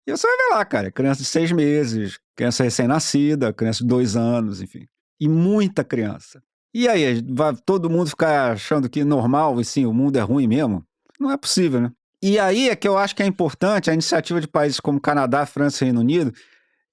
E você vai ver lá, cara, criança de 6 meses, criança recém-nascida, criança de 2 anos, enfim. E muita criança. E aí, vai todo mundo ficar achando que normal, e sim, o mundo é ruim mesmo? Não é possível, né? E aí é que eu acho que é importante a iniciativa de países como Canadá, França e Reino Unido,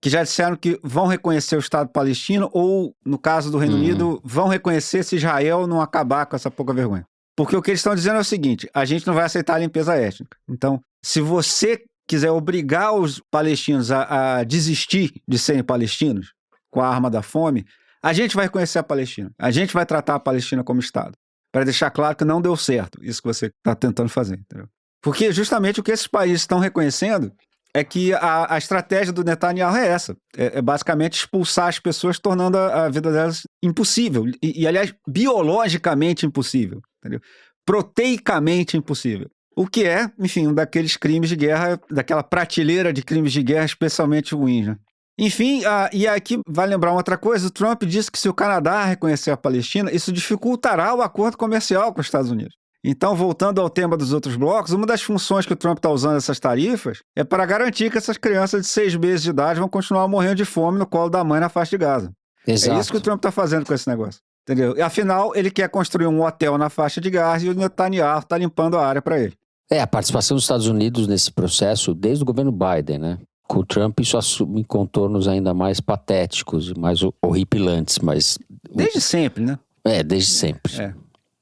que já disseram que vão reconhecer o Estado palestino ou, no caso do Reino Unido, vão reconhecer se Israel não acabar com essa pouca vergonha. Porque o que eles estão dizendo é o seguinte, a gente não vai aceitar a limpeza étnica. Então, se você quiser obrigar os palestinos a desistir de serem palestinos com a arma da fome, a gente vai reconhecer a Palestina. A gente vai tratar a Palestina como Estado. Para deixar claro que não deu certo isso que você está tentando fazer. Entendeu? Porque justamente o que esses países estão reconhecendo é que a estratégia do Netanyahu é essa. É basicamente expulsar as pessoas, tornando a vida delas impossível. E, aliás, biologicamente impossível. Entendeu? Proteicamente impossível. O que é, enfim, um daqueles crimes de guerra, daquela prateleira de crimes de guerra especialmente ruins, né? Enfim, e aqui vai lembrar uma outra coisa, o Trump disse que se o Canadá reconhecer a Palestina, isso dificultará o acordo comercial com os Estados Unidos. Então, voltando ao tema dos outros blocos, uma das funções que o Trump está usando essas tarifas é para garantir que essas crianças de 6 meses de idade vão continuar morrendo de fome no colo da mãe na faixa de Gaza. Exato. É isso que o Trump está fazendo com esse negócio. Entendeu? E afinal, ele quer construir um hotel na faixa de Gaza e o Netanyahu está limpando a área para ele. A participação dos Estados Unidos nesse processo, desde o governo Biden, né? Com o Trump, isso assume contornos ainda mais patéticos, mais horripilantes, mas... Desde sempre, né? Desde sempre.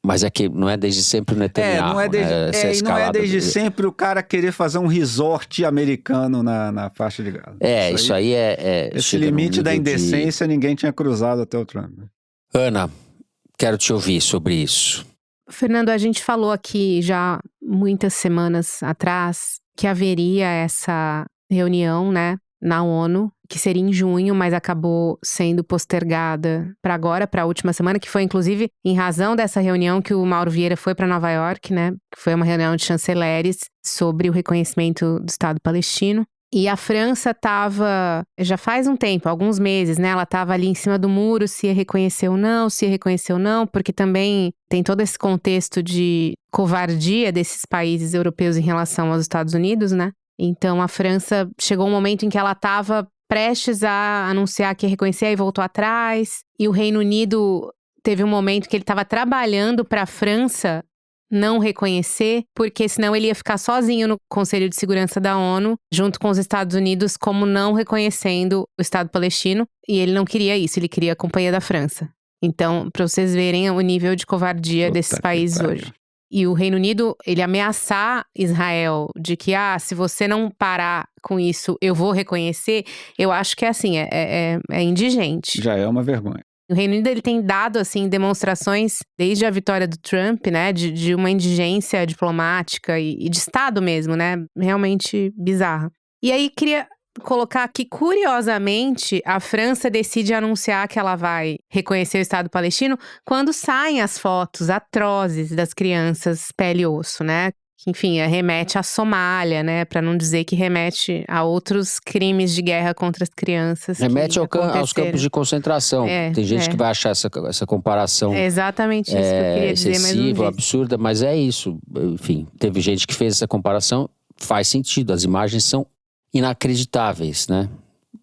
Mas é que não é desde sempre o Netanyahu, não é desde, né? E não é desde sempre o cara querer fazer um resort americano na faixa de Gaza. Isso aí é esse limite da indecência ninguém tinha cruzado até o Trump. Né? Ana, quero te ouvir sobre isso. Fernando, a gente falou aqui já muitas semanas atrás que haveria essa reunião, né, na ONU, que seria em junho, mas acabou sendo postergada para agora, para a última semana, que foi inclusive em razão dessa reunião que o Mauro Vieira foi para Nova York, né, que foi uma reunião de chanceleres sobre o reconhecimento do Estado palestino. E a França estava, já faz um tempo, alguns meses, né? Ela estava ali em cima do muro, se ia reconhecer ou não, porque também tem todo esse contexto de covardia desses países europeus em relação aos Estados Unidos, né? Então a França chegou um momento em que ela estava prestes a anunciar que ia reconhecer e voltou atrás. E o Reino Unido teve um momento que ele estava trabalhando para a França não reconhecer, porque senão ele ia ficar sozinho no Conselho de Segurança da ONU, junto com os Estados Unidos, como não reconhecendo o Estado palestino. E ele não queria isso, ele queria a companhia da França. Então, para vocês verem o nível de covardia desses países hoje. E o Reino Unido, ele ameaçar Israel de que, se você não parar com isso, eu vou reconhecer, eu acho que é assim, é indigente. Já é uma vergonha. O Reino Unido, ele tem dado, assim, demonstrações, desde a vitória do Trump, né, de uma indigência diplomática e de Estado mesmo, né, realmente bizarra. E aí, queria colocar que, curiosamente, a França decide anunciar que ela vai reconhecer o Estado palestino quando saem as fotos atrozes das crianças pele e osso, né? Enfim, remete à Somália, né? Para não dizer que remete a outros crimes de guerra contra as crianças. Remete aos campos de concentração. Tem gente que vai achar essa comparação. É exatamente isso que eu queria dizer, mas não disse. Absurda, mas é isso. Enfim, teve gente que fez essa comparação. Faz sentido, as imagens são inacreditáveis, né?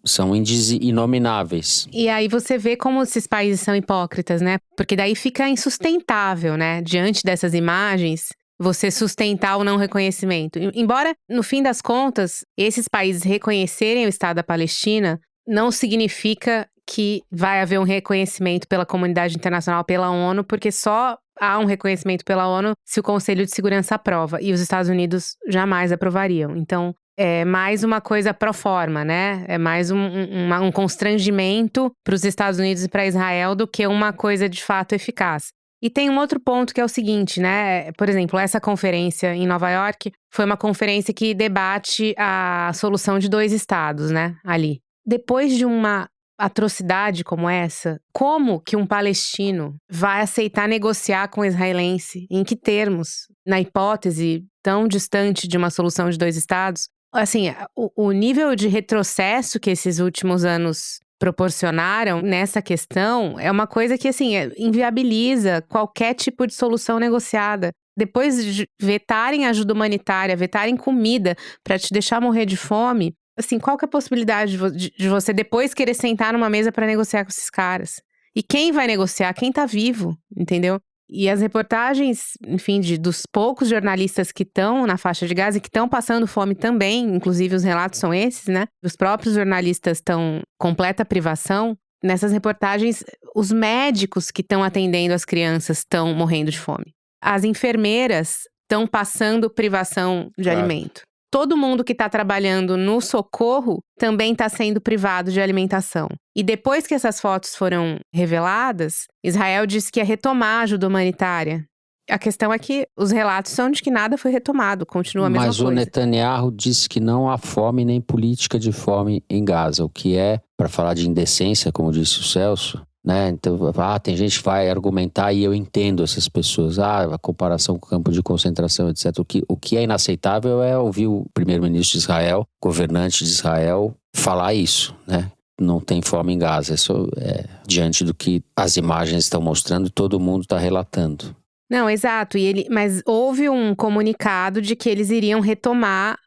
São índices inomináveis. E aí você vê como esses países são hipócritas, né? Porque daí fica insustentável, né? Diante dessas imagens, você sustentar o não reconhecimento. Embora, no fim das contas, esses países reconhecerem o Estado da Palestina, não significa que vai haver um reconhecimento pela comunidade internacional, pela ONU, porque só há um reconhecimento pela ONU se o Conselho de Segurança aprova. E os Estados Unidos jamais aprovariam. Então, é mais uma coisa pro forma, né? É mais um constrangimento para os Estados Unidos e para Israel do que uma coisa de fato eficaz. E tem um outro ponto que é o seguinte, né? Por exemplo, essa conferência em Nova York foi uma conferência que debate a solução de 2 estados, né? Ali. Depois de uma atrocidade como essa, como que um palestino vai aceitar negociar com um israelense? Em que termos? Na hipótese tão distante de uma solução de 2 estados? Assim, o nível de retrocesso que esses últimos anos proporcionaram nessa questão é uma coisa que, assim, inviabiliza qualquer tipo de solução negociada. Depois de vetarem ajuda humanitária, vetarem comida para te deixar morrer de fome, assim, qual que é a possibilidade de você depois querer sentar numa mesa para negociar com esses caras? E quem vai negociar? Quem tá vivo, entendeu? E as reportagens, enfim, dos poucos jornalistas que estão na faixa de Gaza e que estão passando fome também, inclusive os relatos são esses, né? Os próprios jornalistas estão completa privação. Nessas reportagens, os médicos que estão atendendo as crianças estão morrendo de fome. As enfermeiras estão passando privação de alimento. Todo mundo que está trabalhando no socorro também está sendo privado de alimentação. E depois que essas fotos foram reveladas, Israel disse que ia retomar a ajuda humanitária. A questão é que os relatos são de que nada foi retomado, continua a mesma coisa. Mas o Netanyahu disse que não há fome nem política de fome em Gaza, o que é, para falar de indecência, como disse o Celso, né? Então, tem gente que vai argumentar e eu entendo essas pessoas. A comparação com o campo de concentração, etc. O que é inaceitável é ouvir o primeiro-ministro de Israel, governante de Israel, falar isso, né? Não tem fome em Gaza. Isso é diante do que as imagens estão mostrando, todo mundo está relatando. Não, exato. Mas houve um comunicado de que eles iriam retomar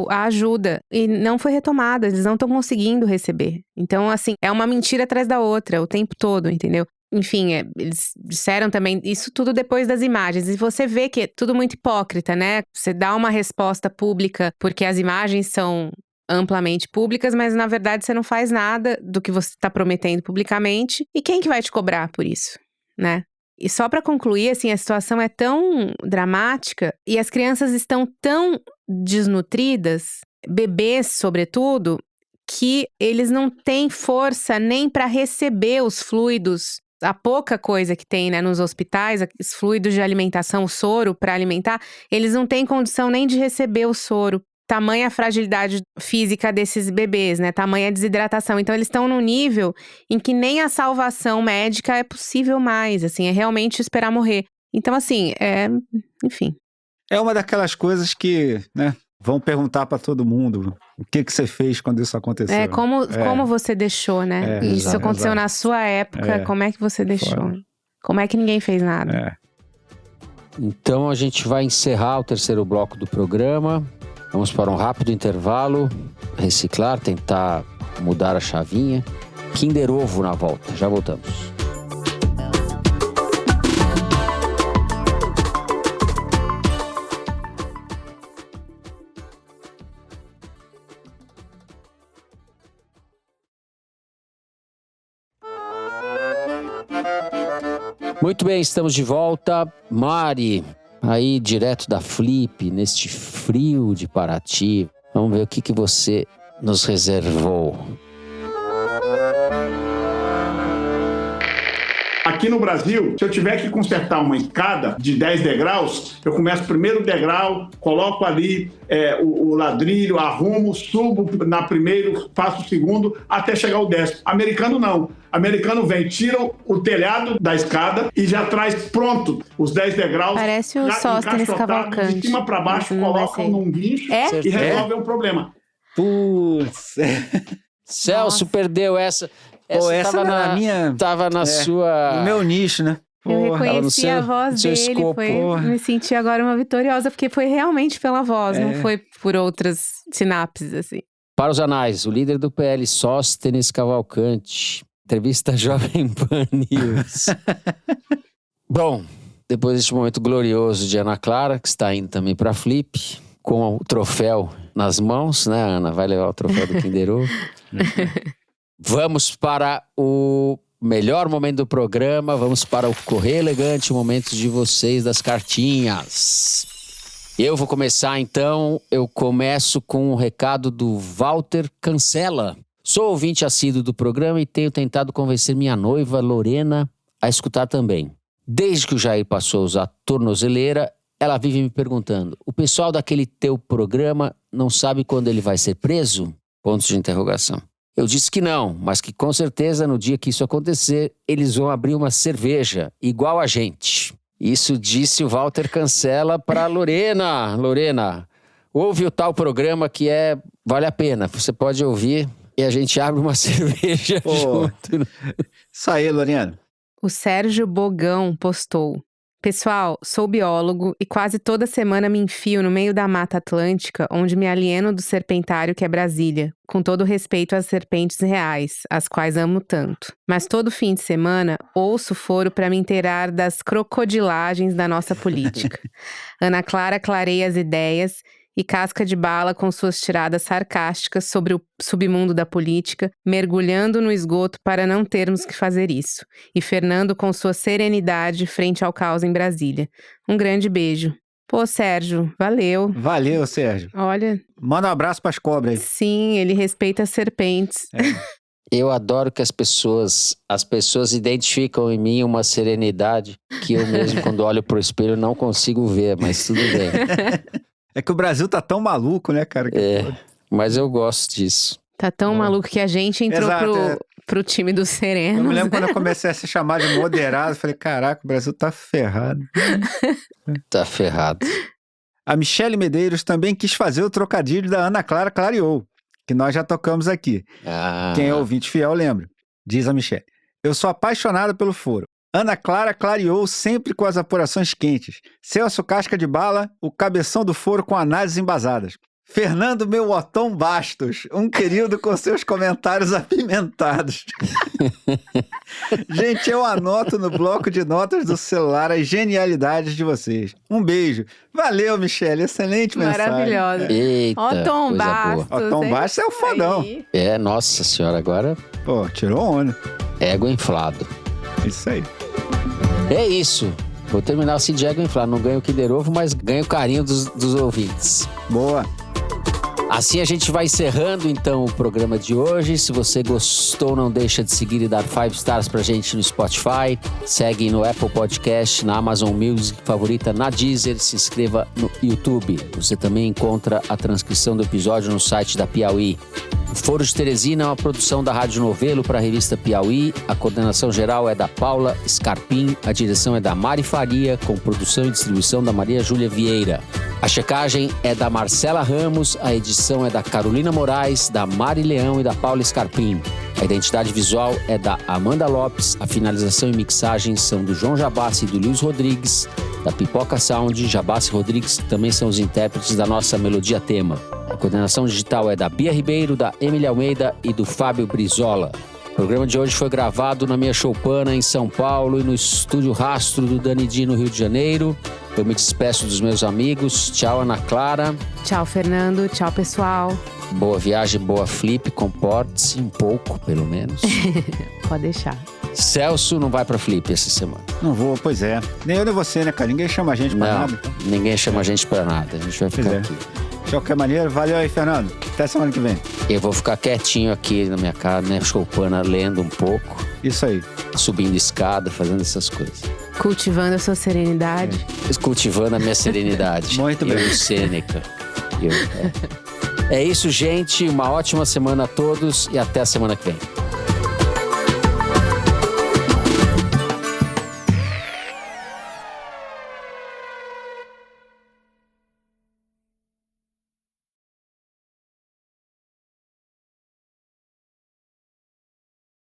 a ajuda. E não foi retomada, eles não estão conseguindo receber. Então, assim, é uma mentira atrás da outra o tempo todo, entendeu? Enfim, eles disseram também isso tudo depois das imagens. E você vê que é tudo muito hipócrita, né? Você dá uma resposta pública porque as imagens são amplamente públicas, mas na verdade você não faz nada do que você está prometendo publicamente. E quem que vai te cobrar por isso, né? E só para concluir, assim, a situação é tão dramática e as crianças estão tão desnutridas, bebês sobretudo, que eles não têm força nem para receber os fluidos, a pouca coisa que tem, né, nos hospitais, os fluidos de alimentação, o soro para alimentar, eles não têm condição nem de receber o soro. Tamanha a fragilidade física desses bebês, né? Tamanha a desidratação. Então, eles estão num nível em que nem a salvação médica é possível mais, assim, é realmente esperar morrer. Então, assim, enfim. É uma daquelas coisas que, né, vão perguntar para todo mundo o que você fez quando isso aconteceu. Como você deixou, né? Isso aconteceu na sua época, como é que você deixou? Fora. Como é que ninguém fez nada? Então, a gente vai encerrar o terceiro bloco do programa. Vamos para um rápido intervalo, reciclar, tentar mudar a chavinha. Kinder Ovo na volta, já voltamos. Muito bem, estamos de volta. Mari, aí direto da Flip, neste frio de Paraty. Vamos ver o que você nos reservou. Aqui no Brasil, se eu tiver que consertar uma escada de 10 degraus, eu começo o primeiro degrau, coloco ali o ladrilho, arrumo, subo na primeiro, faço o segundo, até chegar ao 10º. Americano não. Americano vem, tira o telhado da escada e já traz pronto os 10 degraus. Parece o Sóstenes Cavalcante. De cima para baixo, colocam num guincho e resolvem o problema. Putz. Celso perdeu essa. Essa tava na sua... No meu nicho, né? Eu reconheci a voz dele, me senti agora uma vitoriosa, porque foi realmente pela voz, não foi por outras sinapses, assim. Para os anais, o líder do PL, Sóstenes Cavalcante. Entrevista Jovem Pan News. Bom, depois deste momento glorioso de Ana Clara, que está indo também para Flip, com o troféu nas mãos, né, Ana? Vai levar o troféu do Kinder Ovo. Vamos para o melhor momento do programa, vamos para o Correio Elegante, o momento de vocês das cartinhas. Eu vou começar então, eu começo com um recado do Walter Cancela. Sou ouvinte assíduo do programa e tenho tentado convencer minha noiva, Lorena, a escutar também. Desde que o Jair passou a usar tornozeleira, ela vive me perguntando: o pessoal daquele teu programa não sabe quando ele vai ser preso? Pontos de interrogação. Eu disse que não, mas que com certeza no dia que isso acontecer, eles vão abrir uma cerveja, igual a gente. Isso disse o Walter Cancela para Lorena. Lorena, ouve o tal programa que vale a pena. Você pode ouvir e a gente abre uma cerveja junto. Isso aí, Lorena. O Sérgio Bogão postou: pessoal, sou biólogo e quase toda semana me enfio no meio da Mata Atlântica, onde me alieno do serpentário que é Brasília, com todo respeito às serpentes reais, as quais amo tanto. Mas todo fim de semana ouço foro para me inteirar das crocodilagens da nossa política. Ana Clara clareia as ideias e casca de bala com suas tiradas sarcásticas sobre o submundo da política, mergulhando no esgoto para não termos que fazer isso. E Fernando com sua serenidade frente ao caos em Brasília. Um grande beijo. Pô, Sérgio, valeu. Valeu, Sérgio. Olha... Manda um abraço pras cobras aí. Sim, ele respeita as serpentes. Eu adoro que as pessoas identificam em mim uma serenidade que eu mesmo, quando olho pro espelho, não consigo ver, mas tudo bem. É que o Brasil tá tão maluco, né, cara? Mas eu gosto disso. Tá tão maluco que a gente entrou pro time dos serenos. Eu me lembro quando eu comecei a se chamar de moderado, eu falei, caraca, o Brasil tá ferrado. Tá ferrado. A Michele Medeiros também quis fazer o trocadilho da Ana Clara clareou, que nós já tocamos aqui. Quem é ouvinte fiel lembra. Diz a Michele: eu sou apaixonada pelo foro. Ana Clara clareou sempre com as apurações quentes. Celso Casca de Bala, o cabeção do foro com análises embasadas. Fernando meu Otton Bastos, um querido com seus comentários apimentados. Gente, eu anoto no bloco de notas do celular as genialidades de vocês. Um beijo. Valeu, Michele. Excelente mensagem. Maravilhosa. Eita, Otton Bastos. Otton Bastos é o fodão. Nossa senhora, agora... Pô, tirou onda. Ego inflado. Isso aí. É isso. Vou terminar assim de ego inflado. Não ganho o Kinder Ovo, mas ganho o carinho dos ouvintes. Boa. Assim a gente vai encerrando então o programa de hoje. Se você gostou, não deixa de seguir e dar 5 stars pra gente no Spotify. Segue no Apple Podcast, na Amazon Music, favorita na Deezer. Se inscreva no YouTube. Você também encontra a transcrição do episódio no site da Piauí. O Foro de Teresina é uma produção da Rádio Novelo para a revista Piauí. A coordenação geral é da Paula Scarpim. A direção é da Mari Faria, com produção e distribuição da Maria Júlia Vieira. A checagem é da Marcela Ramos. A edição é da Carolina Moraes, da Mari Leão e da Paula Scarpim. A identidade visual é da Amanda Lopes. A finalização e mixagem são do João Jabassi e do Luiz Rodrigues. Da Pipoca Sound, Jabassi e Rodrigues também são os intérpretes da nossa melodia tema. A coordenação digital é da Bia Ribeiro, da Emília Almeida e do Fábio Brizola. O programa de hoje foi gravado na minha choupana em São Paulo e no estúdio Rastro do Dani Di no Rio de Janeiro. Eu me despeço dos meus amigos. Tchau, Ana Clara. Tchau, Fernando. Tchau, pessoal. Boa viagem, boa Flip. Comporte-se um pouco, pelo menos. Pode deixar. Celso não vai pra Flip essa semana. Não vou, pois é. Nem eu nem você, né, cara? Ninguém chama a gente pra nada. Ninguém chama a gente pra nada. A gente vai ficar aqui. De qualquer maneira, valeu aí, Fernando. Até semana que vem. Eu vou ficar quietinho aqui na minha casa, né, choupana, lendo um pouco. Isso aí. Subindo escada, fazendo essas coisas. Cultivando a sua serenidade. Cultivando a minha serenidade. Muito bem. Eu, Sêneca. É isso, gente. Uma ótima semana a todos e até a semana que vem.